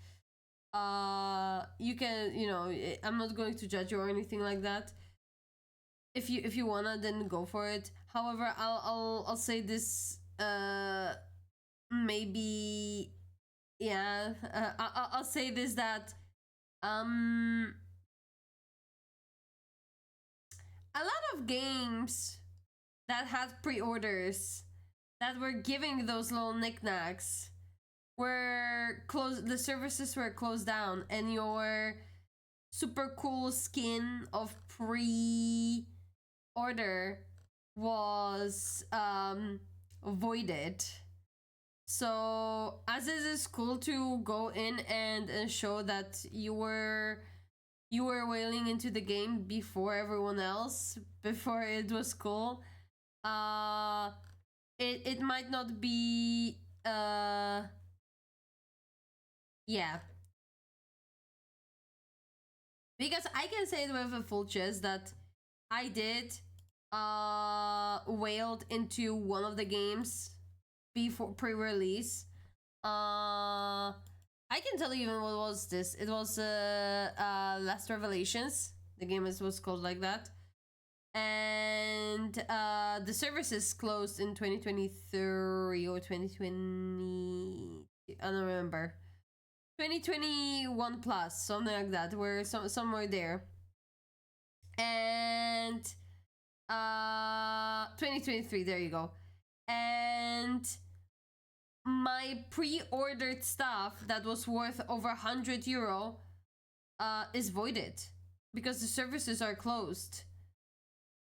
You can, you know, I'm not going to judge you or anything like that. If you wanna, then go for it. However, I'll say this, maybe, yeah, I'll say this, that a lot of games that had pre-orders that were giving those little knickknacks were closed. The services were closed down, and your super cool skin of pre-order was voided. So as it is cool to go in and show that you were whaling into the game before everyone else, before it was cool. Uh, it might not be yeah, because I can say it with a full chest that I did whaled into one of the games before pre-release. I can tell you even what was this. It was Last Revelations. The game was called like that. And the services closed in 2023 or 2020. I don't remember. 2021 plus, something like that. We're somewhere there. And 2023, there you go. And my pre-ordered stuff that was worth over 100 euro is voided because the services are closed.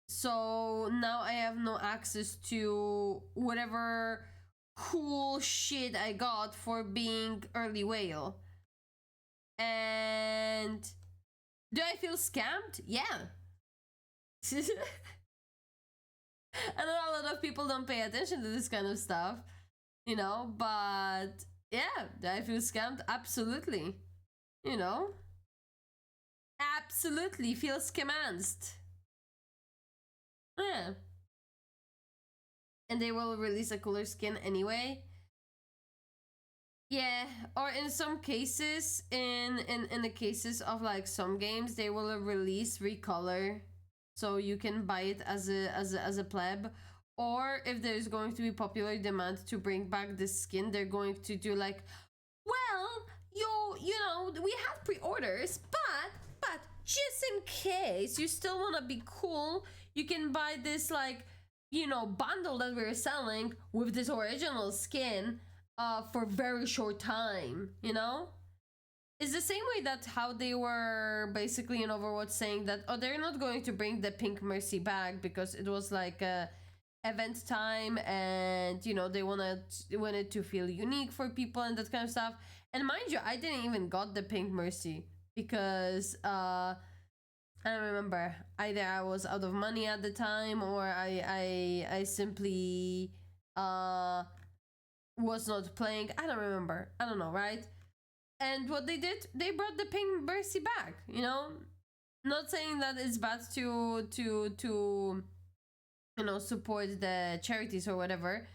So now I have no access to whatever cool shit I got for being early whale. And do I feel scammed? Yeah. I know a lot of people don't pay attention to this kind of stuff, you know, but yeah, do I feel scammed? Absolutely. You know? Absolutely feel scammed. Yeah. And they will release a cooler skin anyway. Yeah, or in some cases, in the cases of like some games, they will release recolor, so you can buy it as a pleb. Or if there's going to be popular demand to bring back this skin, they're going to do like, well, you know, we have pre-orders, but just in case you still want to be cool, you can buy this like, you know, bundle that we're selling with this original skin for very short time, you know? It's the same way that how they were basically in Overwatch saying that, oh, they're not going to bring the Pink Mercy back because it was like a event time and, you know, they wanted to feel unique for people and that kind of stuff. And mind you, I didn't even got the Pink Mercy because I don't remember, either I was out of money at the time or I simply was not playing. I don't remember. I don't know, right? And what they did, they brought the Pink Mercy back, you know? Not saying that it's bad to you know, support the charities or whatever,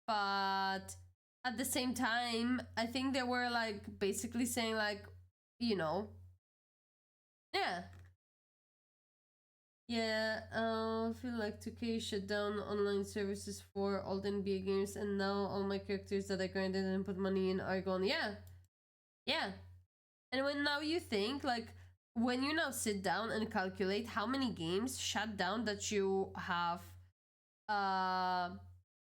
but at the same time, I think they were like basically saying like, you know, yeah. Yeah, I feel like 2K shut down online services for old NBA games, and now all my characters that I grinded and put money in are gone. Yeah, yeah. And when now you think, like, when you now sit down and calculate how many games shut down that you have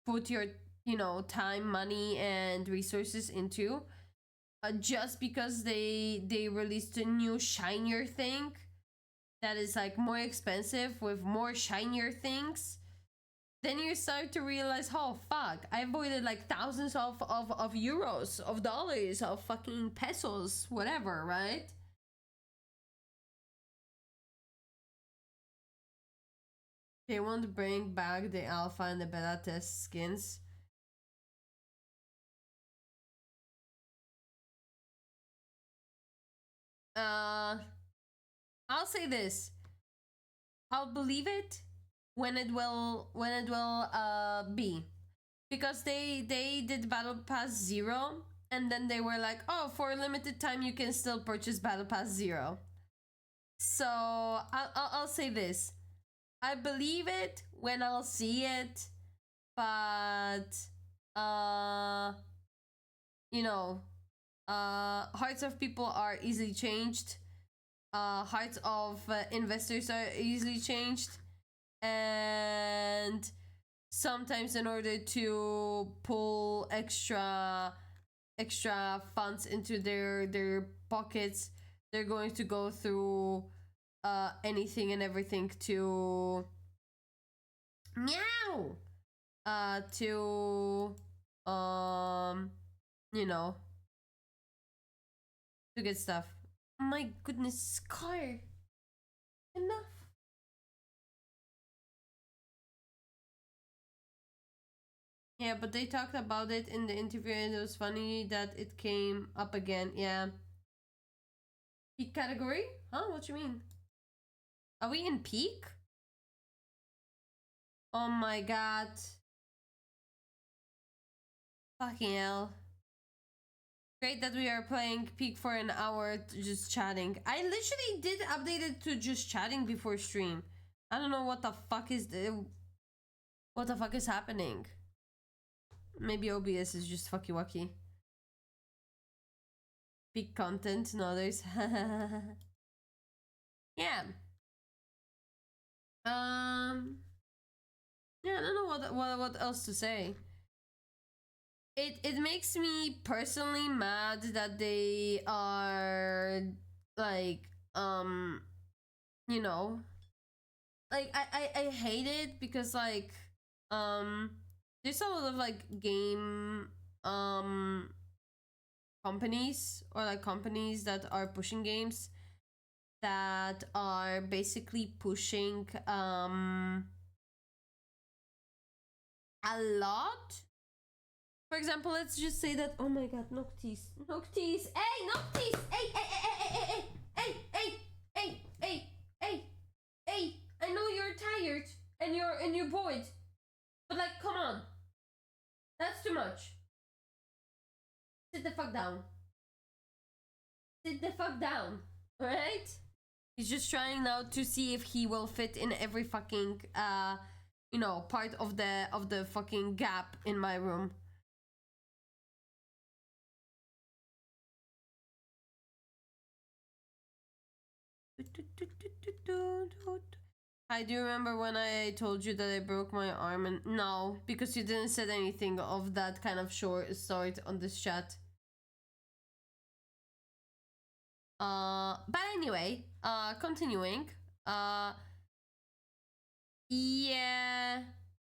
put your, you know, time, money, and resources into, just because they released a new shinier thing that is like more expensive with more shinier things, then you start to realize, oh fuck, I avoided like thousands of euros, of dollars, of fucking pesos, whatever, right? They won't bring back the alpha and the beta test skins. I'll say this. I'll believe it when it will be, because they did Battle Pass 0 and then they were like, oh, for a limited time you can still purchase Battle Pass 0. So I'll say this. I believe it when I'll see it, but you know, hearts of people are easily changed. Hearts of investors are easily changed, and sometimes in order to pull extra funds into their pockets, they're going to go through anything and everything to meow to you know, to get stuff. My goodness, Scar. Enough. Yeah, but they talked about it in the interview and it was funny that it came up again. Yeah. Peak category? Huh? What you mean? Are we in peak? Oh my god. Fucking hell. Great that we are playing peak for an hour just chatting. I literally did update it to just chatting before stream. I don't know what the fuck is what the fuck is happening. Maybe OBS is just fucky wucky. Peak content, no there's yeah. Yeah, I don't know what else to say. It makes me personally mad that they are like you know, like I hate it because like there's a lot of like game companies or like companies that are pushing games that are basically pushing a lot. For example, let's just say that. Oh my god, Noctis. Noctis! Hey, Noctis! Hey, hey, hey, hey, hey, hey, hey, hey, hey, hey! I know you're tired and you're bored, but like, come on, that's too much. Sit the fuck down. Sit the fuck down, alright? He's just trying now to see if he will fit in every fucking you know, part of the fucking gap in my room. I do remember when I told you that I broke my arm, and no, because you didn't said anything of that kind of short sort on this chat. But anyway, continuing. Yeah.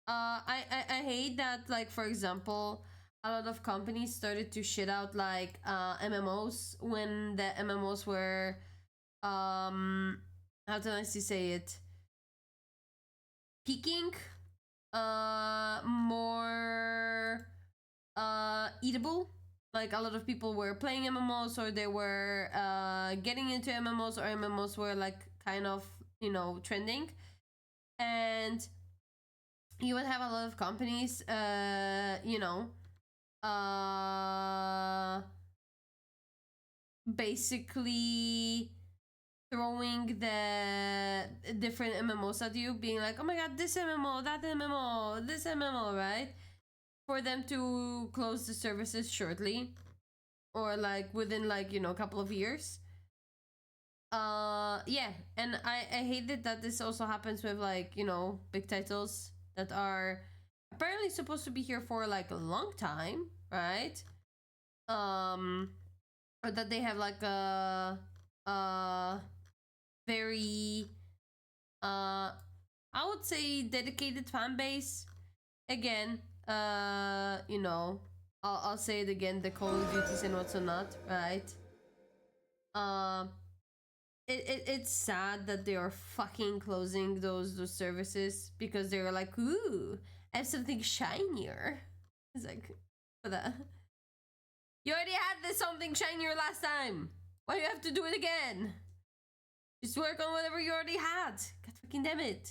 I hate that, like, for example, a lot of companies started to shit out like MMOs when the MMOs were how do I say it, peaking, more eatable. Like, a lot of people were playing MMOs, or they were getting into MMOs, or MMOs were like kind of, you know, trending, and you would have a lot of companies you know, basically throwing the different MMOs at you, being like, oh my god, this MMO, that MMO, this MMO, right? For them to close the services shortly, or like within, like, you know, a couple of years. Yeah, and I hate it that this also happens with, like, you know, big titles that are apparently supposed to be here for like a long time, right? Or that they have like a very I would say dedicated fan base. Again, you know, I'll say it again, the Call of Duties and what's not, right? It's sad that they are fucking closing those services because they're like, ooh, I have something shinier. It's like, for that. You already had this something shinier last time. Why do you have to do it again? Just work on whatever you already had. God fucking damn it.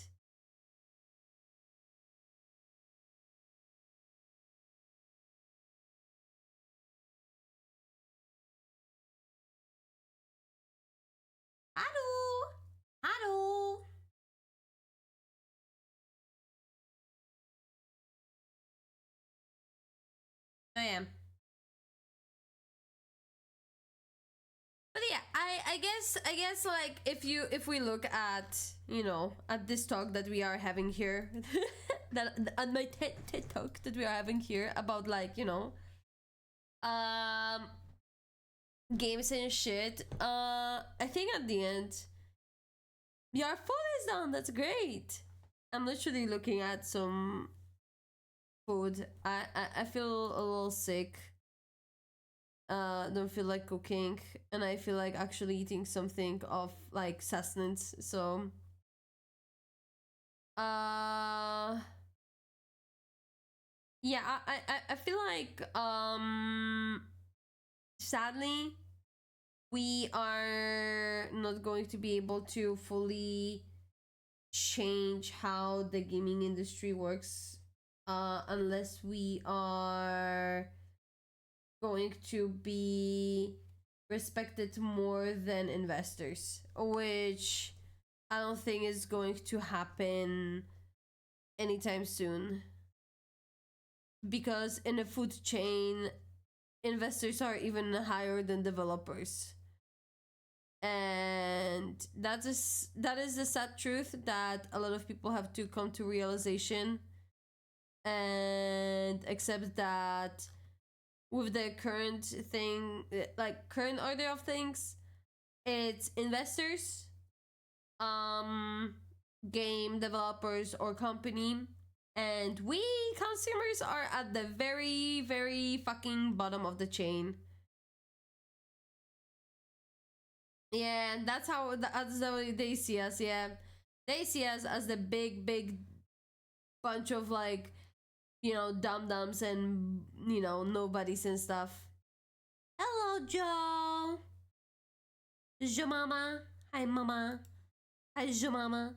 Hello. Hello. I am. But yeah, I guess like if we look at, you know, at this talk that we are having here, that on my TED talk that we are having here about, like, you know, games and shit, I think at the end, your phone is down, that's great. I'm literally looking at some food. I feel a little sick. Don't feel like cooking, and I feel like actually eating something of like sustenance. So yeah, I feel like sadly we are not going to be able to fully change how the gaming industry works unless we are going to be respected more than investors, which I don't think is going to happen anytime soon. Because in a food chain, investors are even higher than developers. And that is the sad truth that a lot of people have to come to realization and accept that with the current thing, like current order of things, it's investors, um game developers or company, and we consumers are at the very very fucking bottom of the chain. Yeah, and that's the way they see us. Yeah, they see us as the big bunch of like, you know, dum dums and, you know, nobodies and stuff. Hello, Joe. Jo mama. Hi, mama. Hi, Jo mama.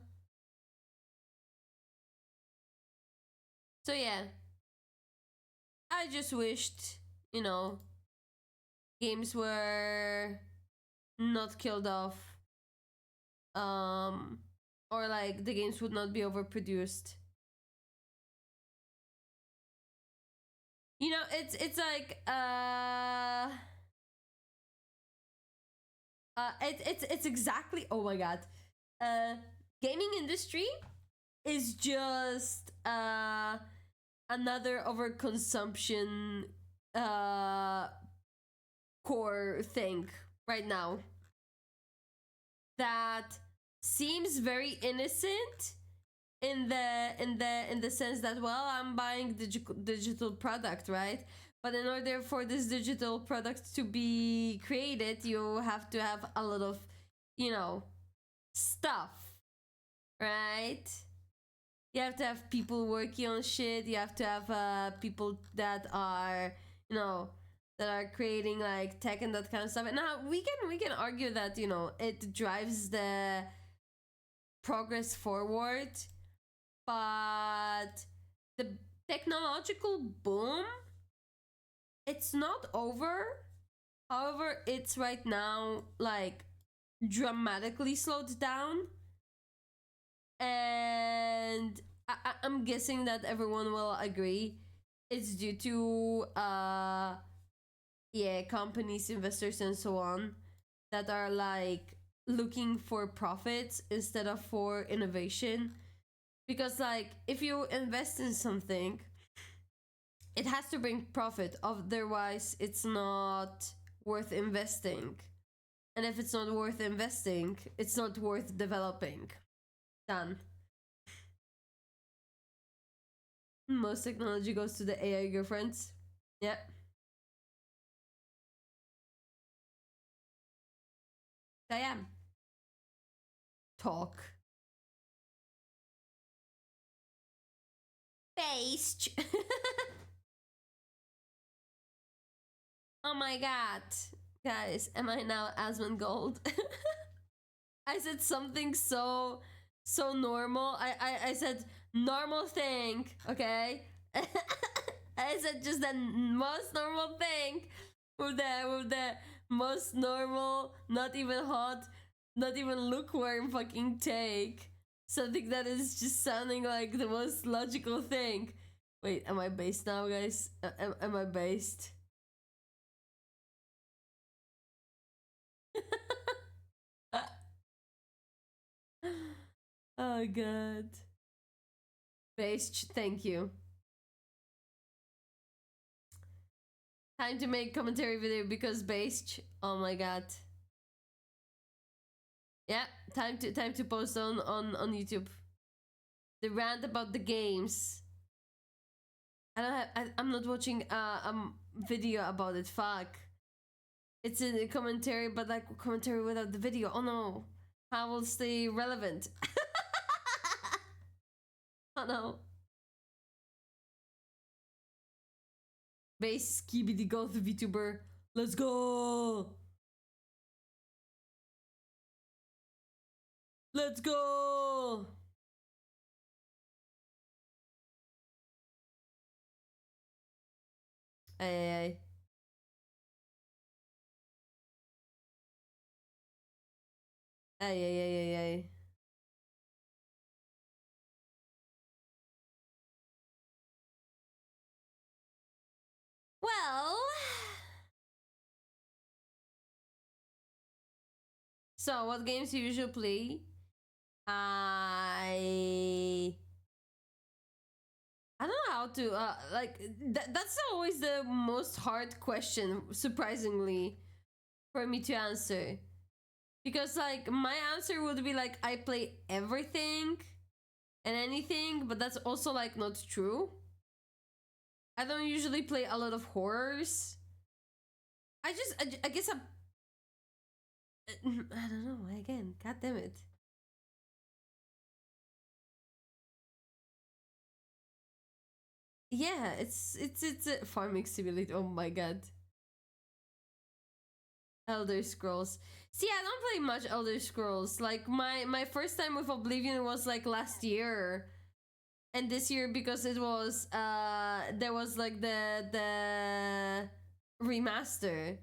So yeah, I just wished, you know, games were not killed off, um, or like the games would not be overproduced. You know, it's like it's exactly, oh my god, uh gaming industry is just another overconsumption uh core thing right now that seems very innocent in the sense that, well, I'm buying digital product, right? But in order for this digital product to be created, you have to have a lot of, you know, stuff, right? You have to have people working on shit. You have to have people that are, you know, that are creating like tech and that kind of stuff. And now we can argue that, you know, it drives the progress forward, but the technological boom, it's not over. However, it's right now like dramatically slowed down, and I'm guessing that everyone will agree it's due to yeah, companies, investors, and so on that are like looking for profits instead of for innovation. Because like if you invest in something, it has to bring profit, otherwise it's not worth investing. And if it's not worth investing, it's not worth developing. Done. Most technology goes to the AI girlfriends. Yeah. I am. Talk. Based. Oh my god. Guys, am I now Asmund Gold? I said something so normal. I said normal thing, okay? I said just the most normal thing with the most normal, not even hot, not even lukewarm fucking take. Something that is just sounding like the most logical thing. Wait, am I based now, guys? Am I based? Oh god. Based, thank you. Time to make commentary video because based. Oh my god. Yeah, time to post on YouTube. the rant about the games. I don't have. I'm not watching video about it. Fuck. It's in the commentary, but like commentary without the video. Oh no. How will stay relevant? Oh no. Base skibidi goth VTuber. Let's go. Let's go. Ay. Ay. Well, so what games do you usually play? I don't know how to like that's always the most hard question, surprisingly, for me to answer. Because like my answer would be like I play everything and anything, but that's also like not true. I don't usually play a lot of horrors. I guess I don't know, again, god damn it. Yeah, it's a farming simulator. Oh my god. Elder Scrolls. See, I don't play much Elder Scrolls. Like my first time with Oblivion was like last year. And this year because it was there was like the remaster.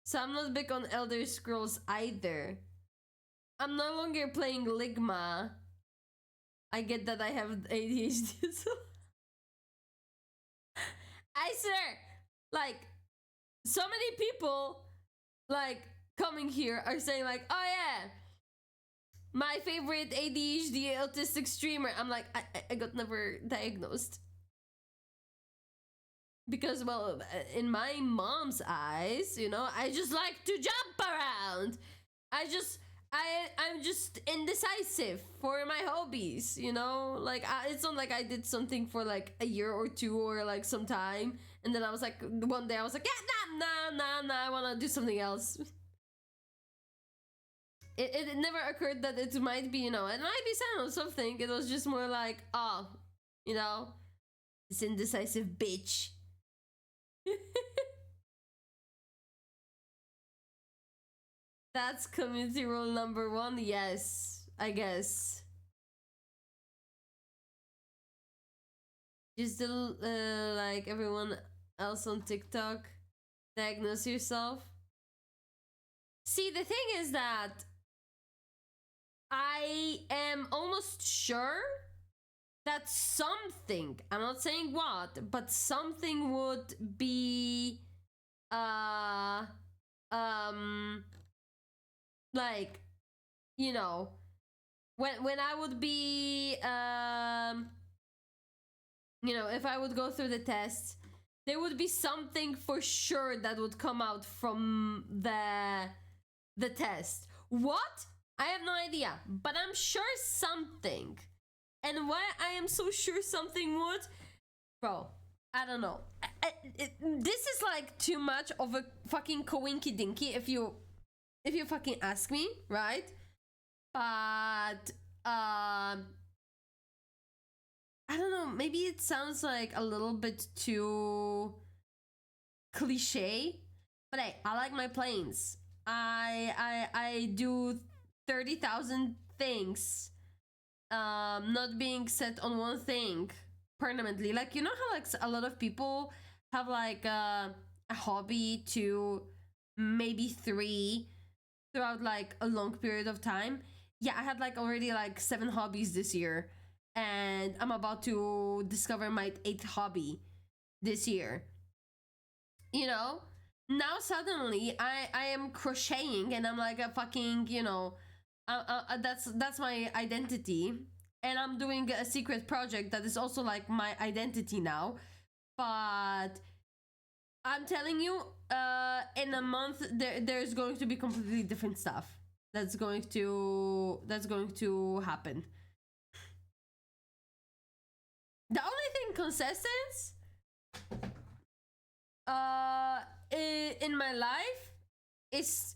So I'm not big on Elder Scrolls either. I'm no longer playing Ligma. I get that I have ADHD. So I swear, like so many people like coming here are saying like, oh yeah, my favorite ADHD autistic streamer. I'm like, I got never diagnosed. Because, well, in my mom's eyes, you know, I just like to jump around. I'm just indecisive for my hobbies, you know? Like, it's not like I did something for like a year or two or like some time. And then I was like, one day I was like, yeah, nah, I wanna do something else. It never occurred that it might be, you know, it might be sign of something. It was just more like, oh, you know, this indecisive bitch. That's community rule number one. Yes, I guess. Just like everyone else on TikTok, diagnose yourself. See, the thing is that I am almost sure that something, I'm not saying what, but something would be like, you know, when I would be you know, if I would go through the tests, there would be something for sure that would come out from the test. What? I have no idea, but I'm sure something. And why I am so sure something would, bro, I don't know. This is like too much of a fucking coinky dinky if you fucking ask me, right? But I don't know, maybe it sounds like a little bit too cliche, but hey, I like my planes. I do 30,000 things, not being set on one thing permanently. Like, you know how like a lot of people have like a hobby to maybe 3 throughout like a long period of time. Yeah, I had like already like 7 hobbies this year, and I'm about to discover my 8th hobby this year. You know, now suddenly I am crocheting and I'm like a fucking, you know, that's my identity, and I'm doing a secret project that is also like my identity now. But I'm telling you, in a month there's going to be completely different stuff that's going to happen. consistence in my life is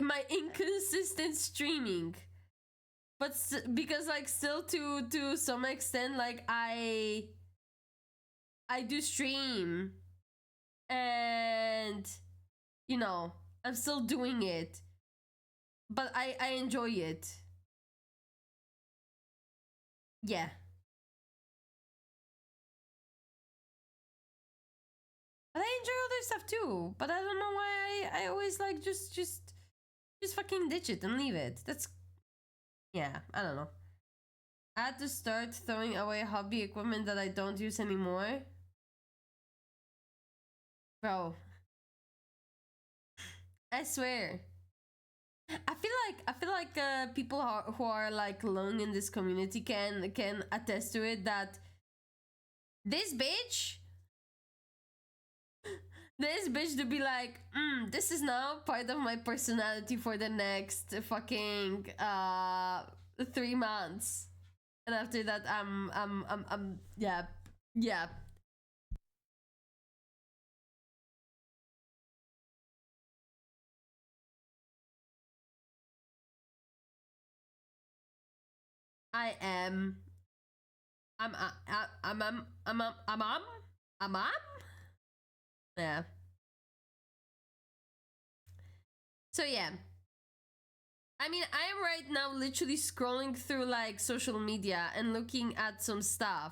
my inconsistent streaming. But because like still to some extent like I do stream, and you know, I'm still doing it, but I enjoy it. Yeah. But I enjoy other stuff too. But I don't know why I always like just fucking ditch it and leave it. That's, yeah, I don't know. I had to start throwing away hobby equipment that I don't use anymore. Bro, I swear. I feel like people who are like long in this community can attest to it, that this bitch to be like, this is now part of my personality for the next fucking 3 months, and after that yeah. I am. I'm yeah. So yeah. I mean, I am right now literally scrolling through like social media and looking at some stuff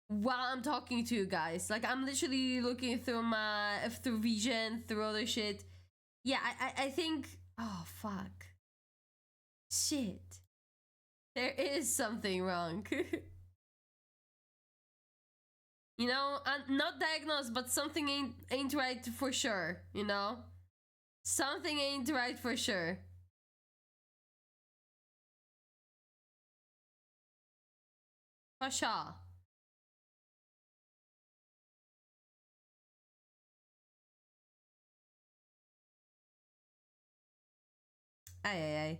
while I'm talking to you guys. Like, I'm literally looking through through Vision, through other shit. Yeah, I think, oh fuck. Shit. There is something wrong. You know, I'm not diagnosed, but something ain't right for sure, you know? Something ain't right for sure. For sure. Aye, aye, aye.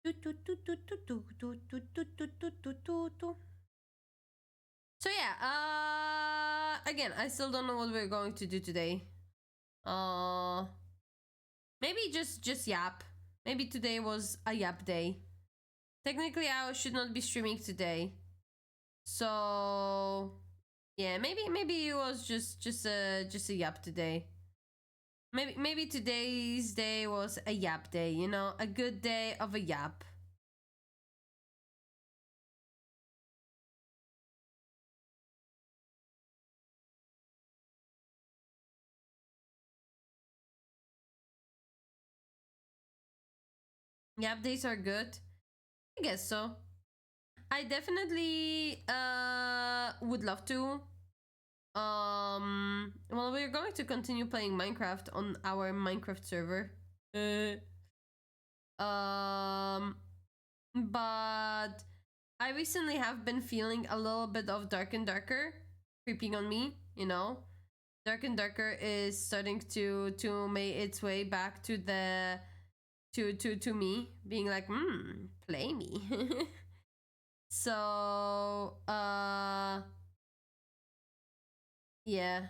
So yeah, again, I still don't know what we're going to do today. Maybe just yap. Maybe today was a yap day. Technically, I should not be streaming today. So yeah, maybe it was just a yap today. Maybe today's day was a yap day, you know, a good day of a yap. Yap days are good. I guess so. I definitely would love to. Well, we're going to continue playing Minecraft on our Minecraft server. But I recently have been feeling a little bit of Dark and Darker creeping on me, you know. Dark and Darker is starting to make its way back to the to me, being like, play me. So yeah.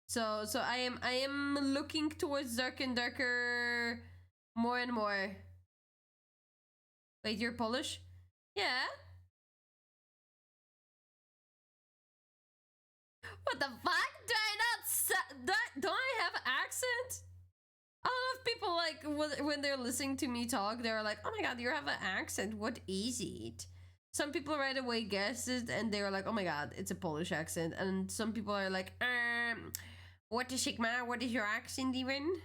So I am looking towards Dark and Darker more and more. Wait, you're Polish? Yeah. What the fuck? Do I not don't I have accent? A lot of people, like, when they're listening to me talk, they're like, oh my god, you have an accent, what is it? Some people right away guess it, and they're like, oh my god, it's a Polish accent. And some people are like, what is Sigma? What is your accent even?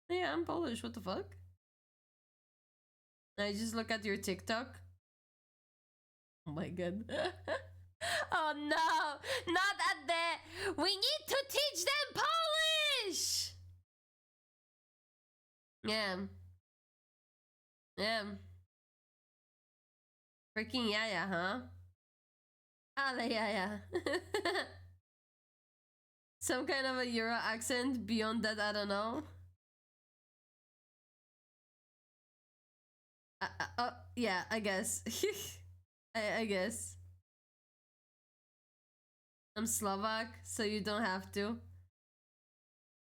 Yeah, I'm Polish, what the fuck? I just look at your TikTok. Oh my god. Oh no, not at the. We need to teach them Polish! Yeah. Yeah. Freaking yeah, huh? Ale yeah. Some kind of a Euro accent. Beyond that, I don't know. Yeah, I guess. I guess. I'm Slovak, so you don't have to.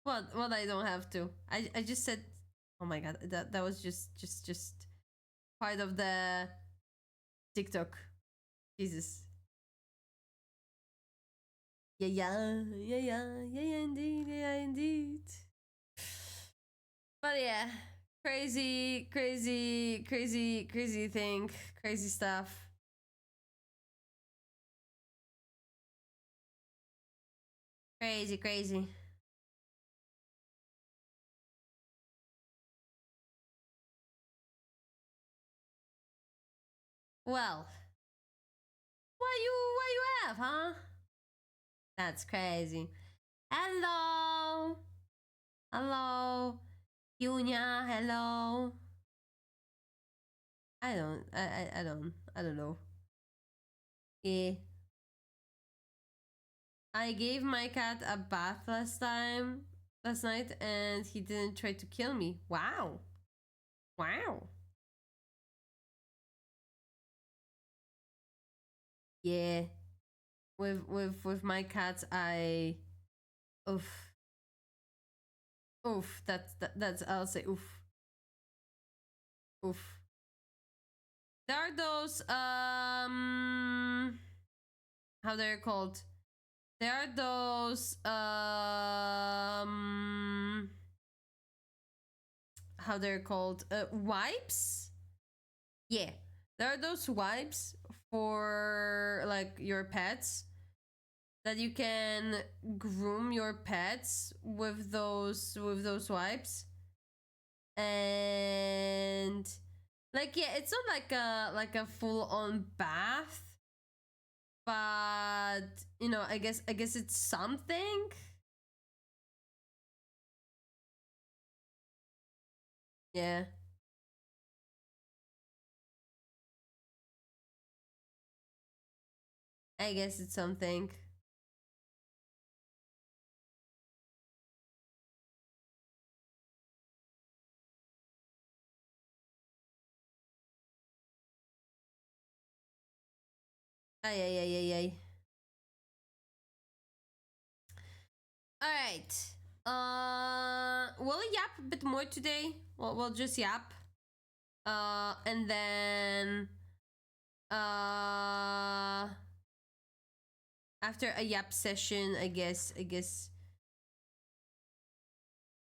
What I don't have to. I just said, oh my god, that was just part of the TikTok. Jesus. Yeah, indeed. But yeah, crazy thing, crazy stuff. Crazy. Well, what you have, huh? That's crazy. Hello, Yunya. Hello. I don't know. Yeah. I gave my cat a bath last night, and he didn't try to kill me. Wow. Yeah. With my cats, I oof. That's I'll say oof. There are those how they're called. There are those how they're called, wipes. Yeah, there are those wipes for like your pets that you can groom your pets with those wipes. And like, yeah, it's not like a full on bath, but you know, I guess it's something. Yeah, I guess it's something. Ay. All right. We'll yap a bit more today. We'll just yap. And then after a yap session, I guess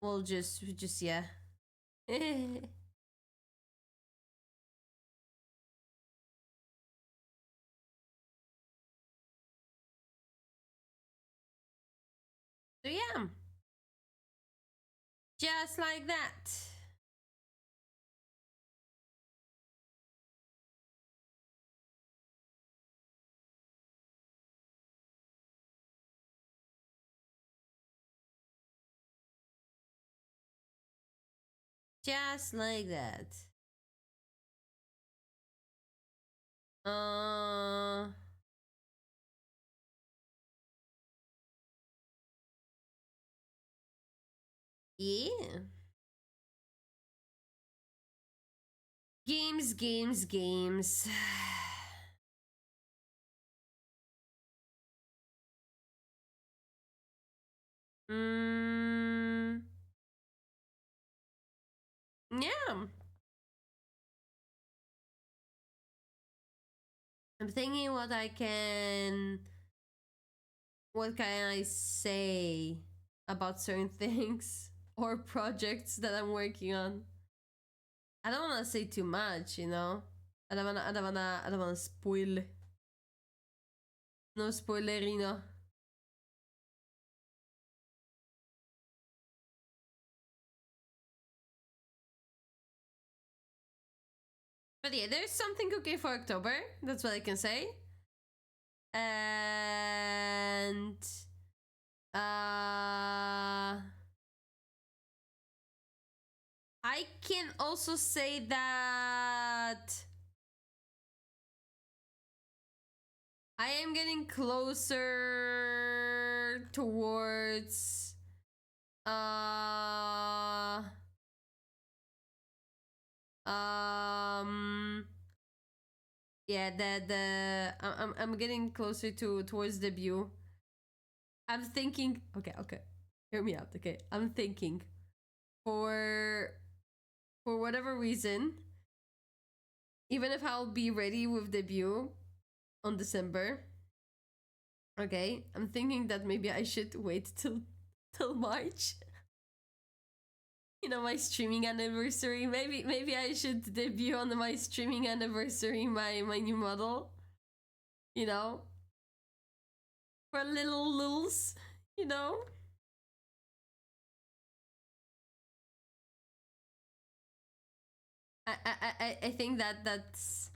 we'll just yeah. So yeah, just like that. Just like that. Yeah. Games. Yeah. I'm thinking what can I say about certain things or projects that I'm working on. I don't wanna say too much, you know? I don't wanna spoil. No spoilerino. But yeah, there's something cooking for October. That's what I can say. And I can also say that I am getting closer towards yeah, I'm getting closer to towards debut. I'm thinking, okay, hear me out, okay? I'm thinking for whatever reason, even if I'll be ready with debut on December, okay, I'm thinking that maybe I should wait till March. You know, my streaming anniversary. Maybe I should debut on my streaming anniversary my new model. You know, for little lulz. You know. I think that's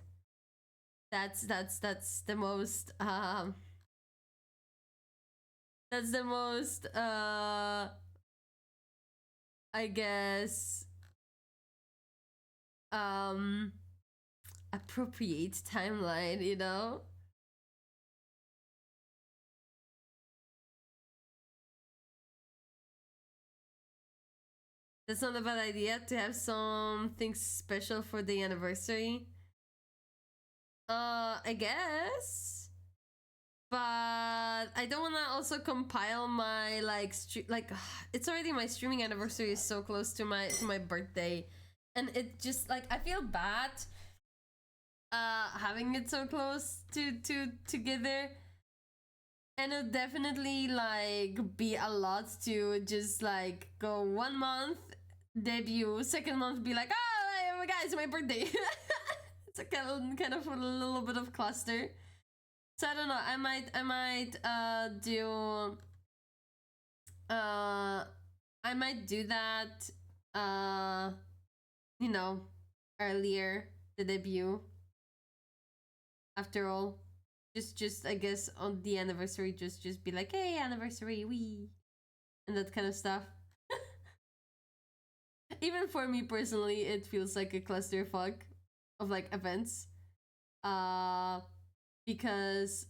the most that's the most I guess appropriate timeline, you know. That's not a bad idea to have something special for the anniversary. I guess, but I don't want to also compile my like it's already my streaming anniversary is so close to my birthday, and it just like I feel bad having it so close to together, and it definitely like be a lot to just like go 1 month debut, second month be like, oh guys, it's my birthday. It's a kind of a little bit of cluster. So I don't know. I might do I might do that you know, earlier, the debut. After all, just I guess on the anniversary, just be like, hey, anniversary, wee, and that kind of stuff. Even for me personally, it feels like a clusterfuck of like events. Because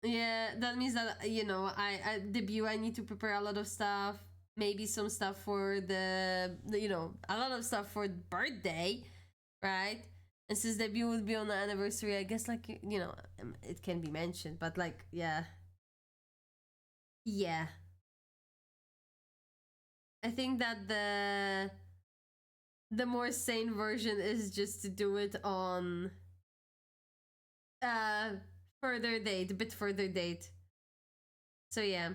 yeah, that means that you know, I debut. I need to prepare a lot of stuff. Maybe some stuff for the you know, a lot of stuff for birthday, right? And since debut would be on the anniversary, I guess like you know, it can be mentioned, but like yeah, yeah. I think that the more sane version is just to do it on uh further date, a bit further date. So yeah.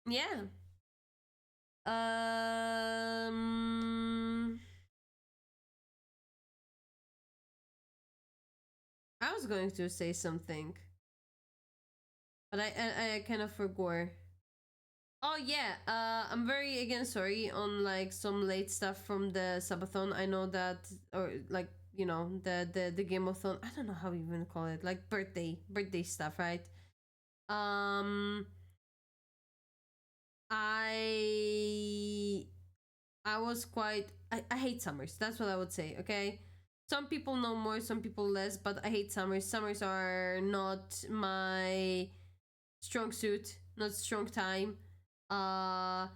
Yeah. I was going to say something, but I kind of forgot. Oh yeah, I'm very again sorry on like some late stuff from the subathon. I know that, or like you know the gameathon. I don't know how you even call it, like birthday stuff, right? Um, I I was quite. I hate summers. That's what I would say. Okay, some people know more, some people less, but I hate summers. Summers are not my strong suit, not strong time. Uh,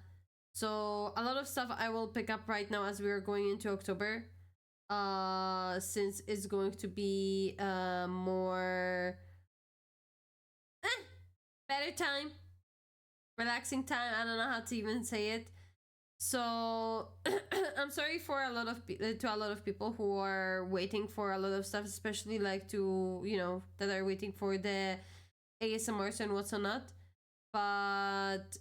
so a lot of stuff I will pick up right now as we are going into October. Since it's going to be more better time, relaxing time. I don't know how to even say it. So I'm sorry for a lot of to a lot of people who are waiting for a lot of stuff, especially like to you know that are waiting for the ASMRs and what's not. But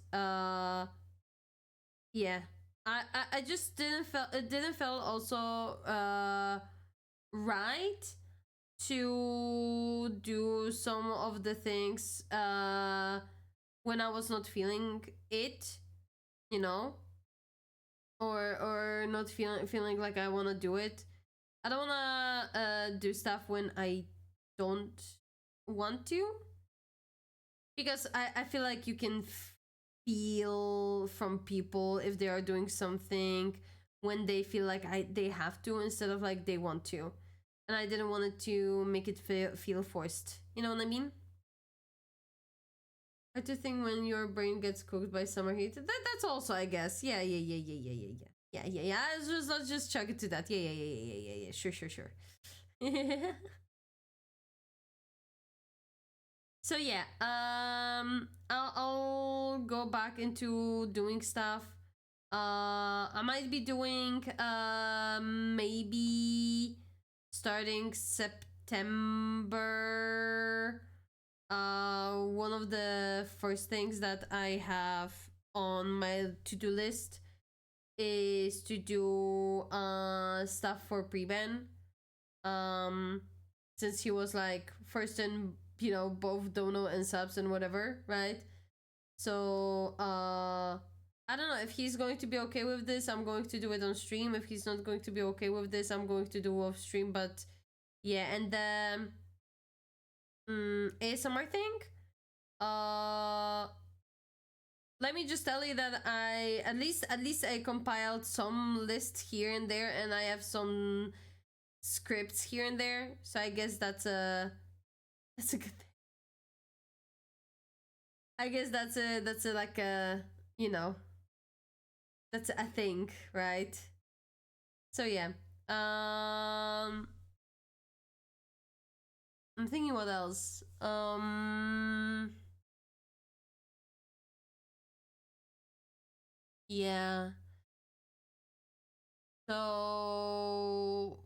yeah, I just didn't feel it didn't feel also right to do some of the things when I was not feeling it, you know, or not feeling like I want to do it. I don't want to do stuff when I don't want to, because I feel like you can feel from people if they are doing something when they feel like they have to instead of like they want to, and I didn't want it to make it feel forced. You know what I mean? I do think when your brain gets cooked by summer heat, that's also, I guess. Yeah. Let's just chuck it to that. Yeah. Sure. So yeah, I'll go back into doing stuff. I might be doing maybe starting September. One of the first things that I have on my to-do list is to do stuff for Preben. Since he was like first in, you know, both dono and subs and whatever, right? So I don't know if he's going to be okay with this. I'm going to do it on stream. If he's not going to be okay with this, I'm going to do off stream. But yeah, and the ASMR thing. Let me just tell you that I at least I compiled some lists here and there, and I have some scripts here and there. So I guess that's a good thing. I guess that's a like a, you know, that's a thing, right? So yeah. I'm thinking what else. Yeah. So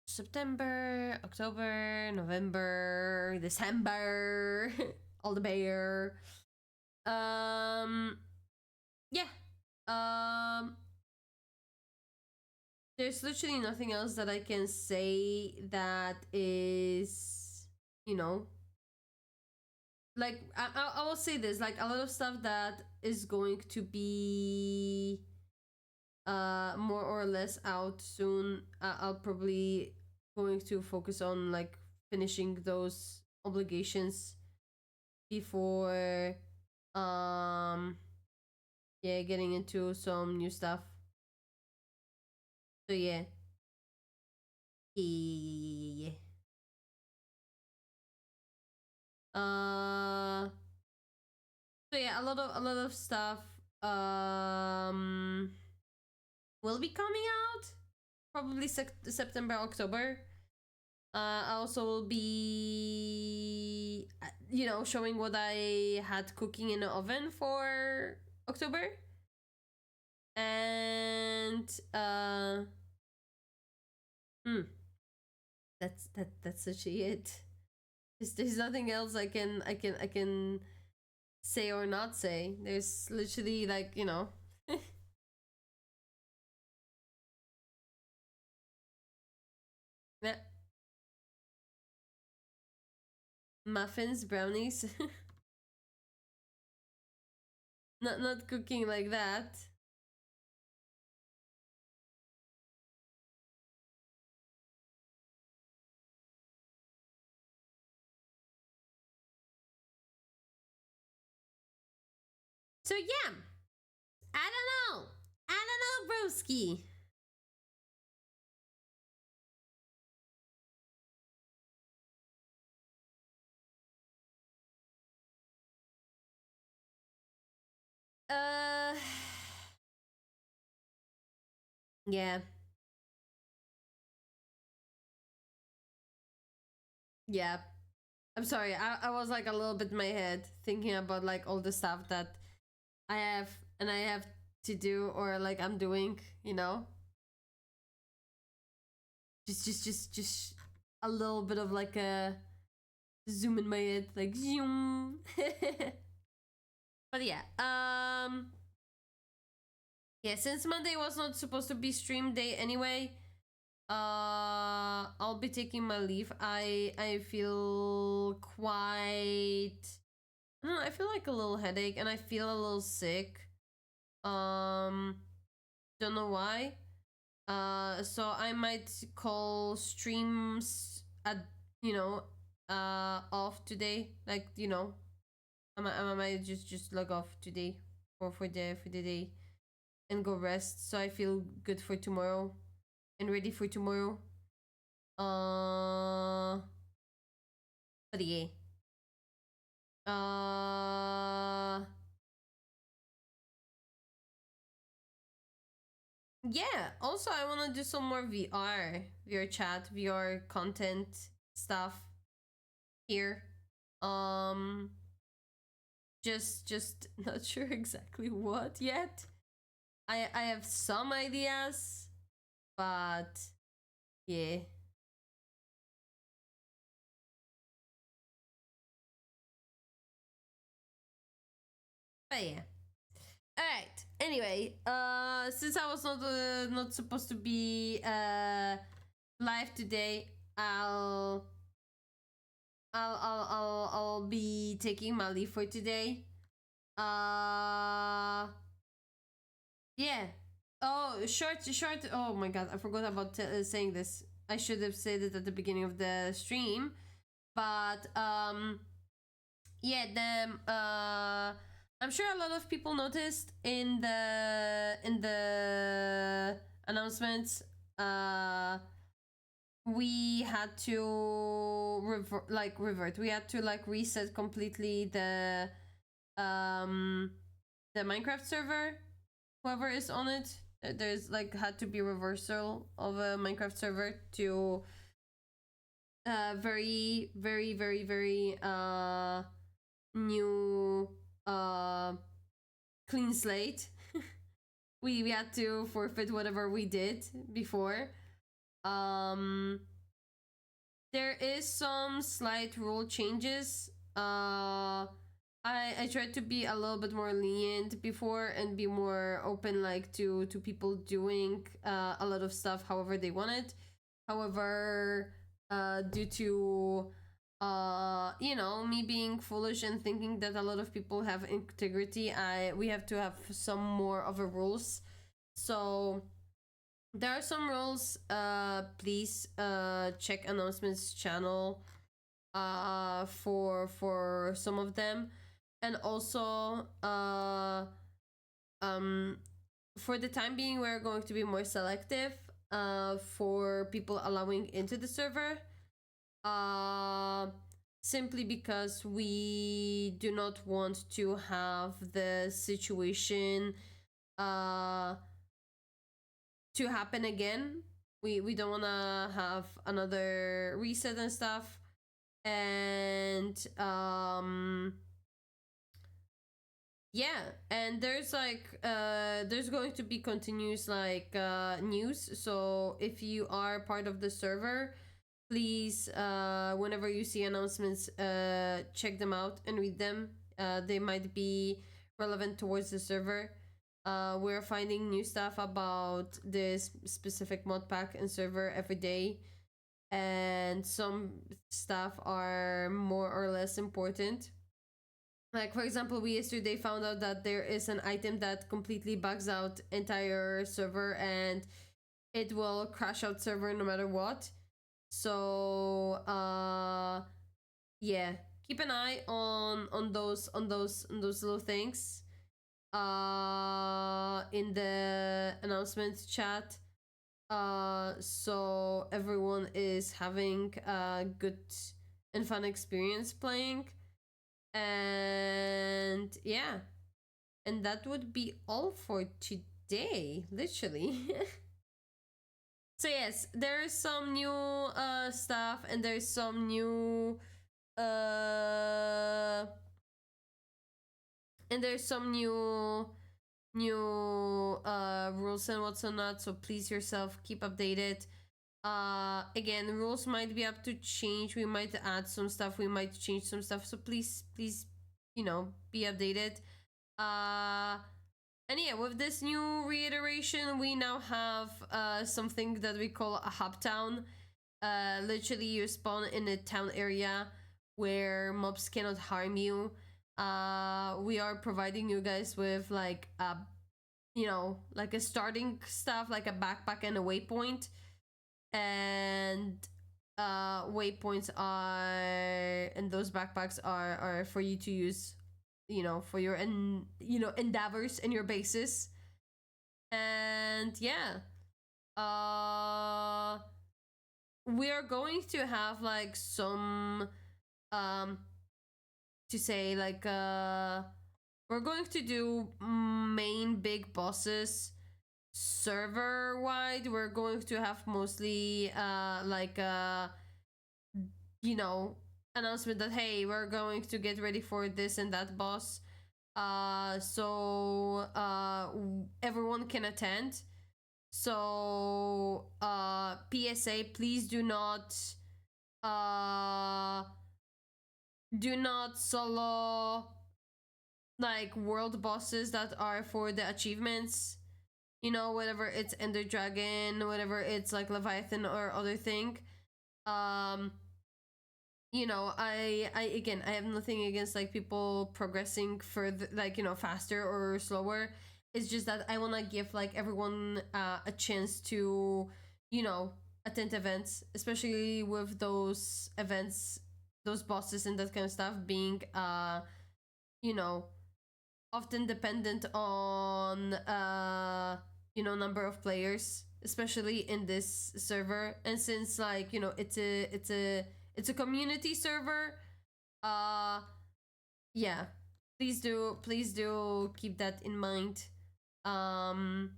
September, October, November, December, all the bear. Yeah. There's literally nothing else that I can say that is, you know, like I will say this, like a lot of stuff that is going to be more or less out soon. I'll probably going to focus on like finishing those obligations before yeah, getting into some new stuff. So yeah. Yeah. So yeah, a lot of stuff will be coming out probably September, October. I also will be, you know, showing what I had cooking in the oven for October. And that's actually it. There's nothing else I can say or not say. There's literally like, you know. Yeah. Muffins, brownies. Not cooking like that. So yeah, I don't know, broski. Uh, yeah, yeah. I'm sorry. I was like a little bit in my head thinking about like all the stuff that I have and I have to do or like I'm doing. You know, just a little bit of like a zoom in my head, like zoom. But yeah, yeah. Since Monday was not supposed to be stream day anyway, I'll be taking my leave. I feel quite, I don't know, I feel like a little headache and I feel a little sick. Don't know why. So I might call streams at, you know, off today. Like, you know, I might just log off today for the day. and go rest so I feel good for tomorrow and ready for tomorrow. But yeah. Yeah, also I want to do some more VR chat, VR content stuff here. Just not sure exactly what yet. I have some ideas, but yeah. But yeah. All right. Anyway, since I was not supposed to be live today, I'll be taking my leave for today. Yeah. Oh, short. Oh my god, I forgot about saying this. I should have said it at the beginning of the stream, but yeah, I'm sure a lot of people noticed in the announcements. We had to revert. We had to like reset completely um the Minecraft server. Whoever is on it, there's like had to be reversal of a Minecraft server to very new clean slate. We had to forfeit whatever we did before. Um there is some slight rule changes. I tried to be a little bit more lenient before and be more open like to people doing a lot of stuff however they wanted. However, due to you know, me being foolish and thinking that a lot of people have integrity, we have to have some more of a rules. So there are some rules. Please check announcements channel for some of them, and also for the time being we're going to be more selective for people allowing into the server, uh simply because we do not want to have the situation uh to happen again. We don't want to have another reset and stuff. And yeah, and there's like there's going to be continuous like news. So if you are part of the server, please whenever you see announcements, check them out and read them. They might be relevant towards the server. We're finding new stuff about this specific mod pack and server every day, and some stuff are more or less important. Like for example, we yesterday found out that there is an item that completely bugs out entire server and it will crash out server no matter what. So yeah, keep an eye on those little things in the announcements chat, so everyone is having a good and fun experience playing. And yeah, and that would be all for today, literally. So yes, there's some new stuff, and there's some new uh and there's some new rules and what's not. So please yourself keep updated. Again, rules might be up to change. We might add some stuff, we might change some stuff, so please you know, be updated. And yeah, with this new reiteration, we now have something that we call a hub town. Literally you spawn in a town area where mobs cannot harm you. We are providing you guys with like a, you know, like a starting stuff, like a backpack and a waypoint. And waypoints are, and those backpacks are for you to use, you know, for your you know, endeavors and your bases. And yeah, uh we are going to have like some um to say like we're going to do main big bosses server wide. We're going to have mostly like you know, announcement that hey, we're going to get ready for this and that boss, so everyone can attend. So PSA, please uh do not solo like world bosses that are for the achievements, you know, whatever it's Ender Dragon, whatever it's like Leviathan or other thing. um you know, I again, I have nothing against like people progressing further, like, you know, faster or slower. It's just that I want to give like everyone a chance to, you know, attend events, especially with those events, those bosses and that kind of stuff being you know, often dependent on you know, number of players, especially in this server. And since like, you know, it's a community server, uh yeah, please do keep that in mind. um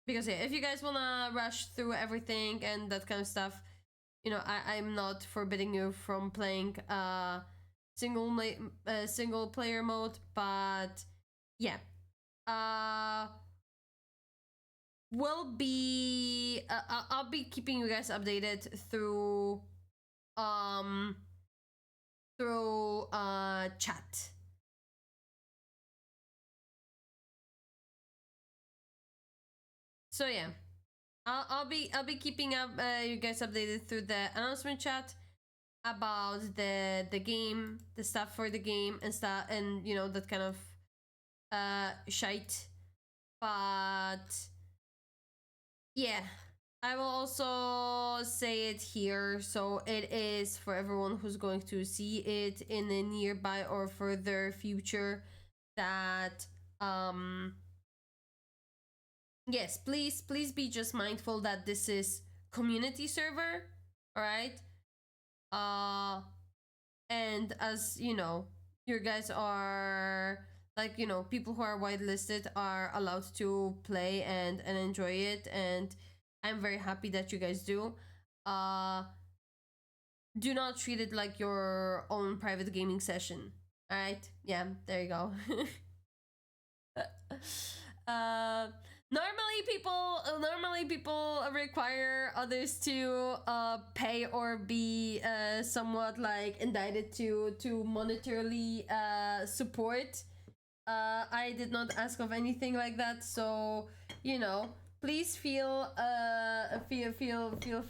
because yeah, if you guys wanna rush through everything and that kind of stuff, you know, I'm not forbidding you from playing single player mode, but yeah, uh will be I'll be keeping you guys updated um through chat. So yeah, I'll be keeping up you guys updated through the announcement chat about the game, the stuff for the game and stuff, and you know, that kind of shite. But yeah, I will also say it here, so it is for everyone who's going to see it in the nearby or further future, that yes, please be just mindful that this is community server, all right? And as you know, your guys are like, you know, people who are whitelisted are allowed to play and enjoy it, and I'm very happy that you guys do. uh do not treat it like your own private gaming session, all right? Yeah, there you go. uh normally people require others to pay or be somewhat like indicted to monetarily support. I did not ask of anything like that, so you know, please feel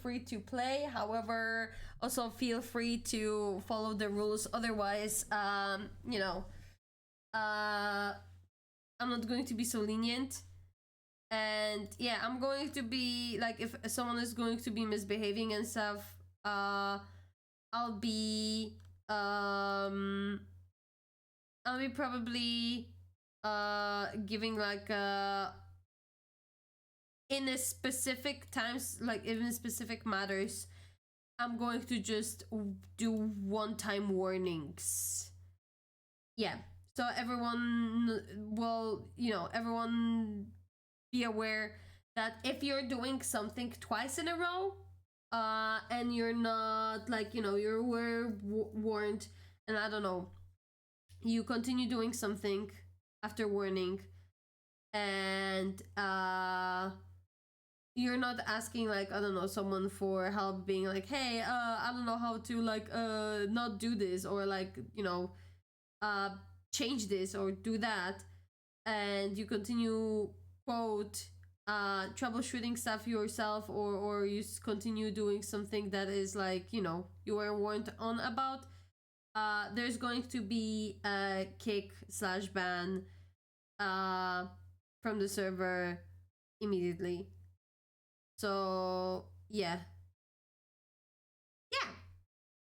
free to play. However, also feel free to follow the rules, otherwise you know, I'm not going to be so lenient. And yeah, I'm going to be like, if someone is going to be misbehaving and stuff, I'll be I'll be probably giving like in a specific times, like in specific matters, I'm going to just do one-time warnings. Yeah, so everyone will, you know, everyone be aware that if you're doing something twice in a row, and you're not like, you know, you're warned, and I don't know, you continue doing something after warning, and you're not asking like, I don't know, someone for help, being like, hey, I don't know how to like not do this, or like, you know, uh change this or do that, and you continue, quote, troubleshooting stuff yourself, or you continue doing something that is like, you know, you were warned on about, there's going to be a kick/ban from the server immediately. So yeah, yeah,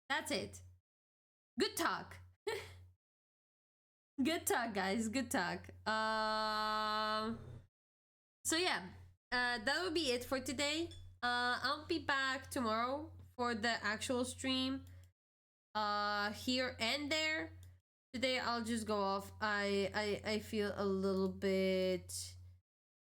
that's it. Good talk. Good talk, guys. Good talk. So yeah, that would be it for today. I'll be back tomorrow for the actual stream. Here and there. Today I'll just go off. I feel a little bit,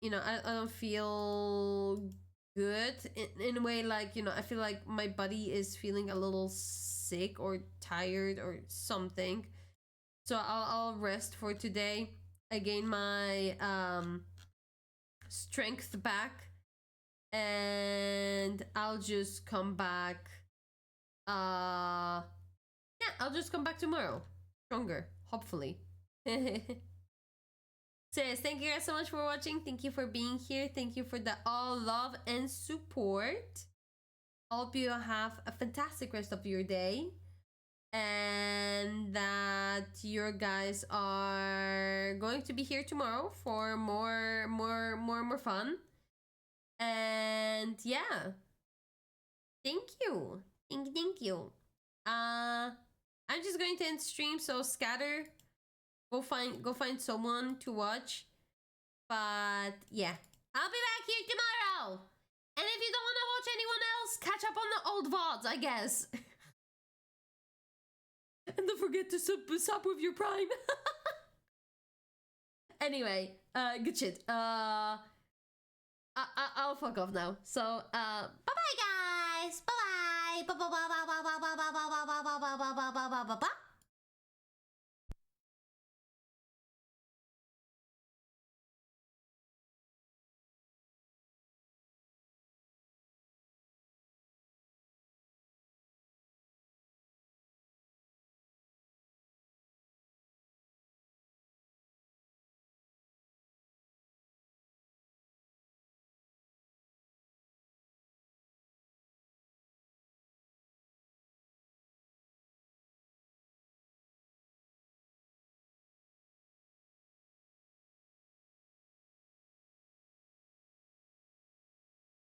I don't feel good in a way, like, I feel like my body is feeling a little sick or tired or something. So I'll rest for today. I gain my strength back, and I'll just come back. Yeah, I'll just come back tomorrow, stronger, hopefully. So yes, thank you guys so much for watching. Thank you for being here. Thank you for the all love and support. Hope you have a fantastic rest of your day, and that your guys are going to be here tomorrow for more fun. And yeah, thank you, thank you. I'm just going to end stream, so scatter. Go find someone to watch. But yeah, I'll be back here tomorrow. And if you don't want to watch anyone else, catch up on the old VODs, I guess. And don't forget to sub with your Prime. Anyway, good shit. I'll fuck off now. So, bye bye, guys. Bye bye. Bye bye bye bye bye bye bye bye bye bye bye bye bye bye bye bye bye.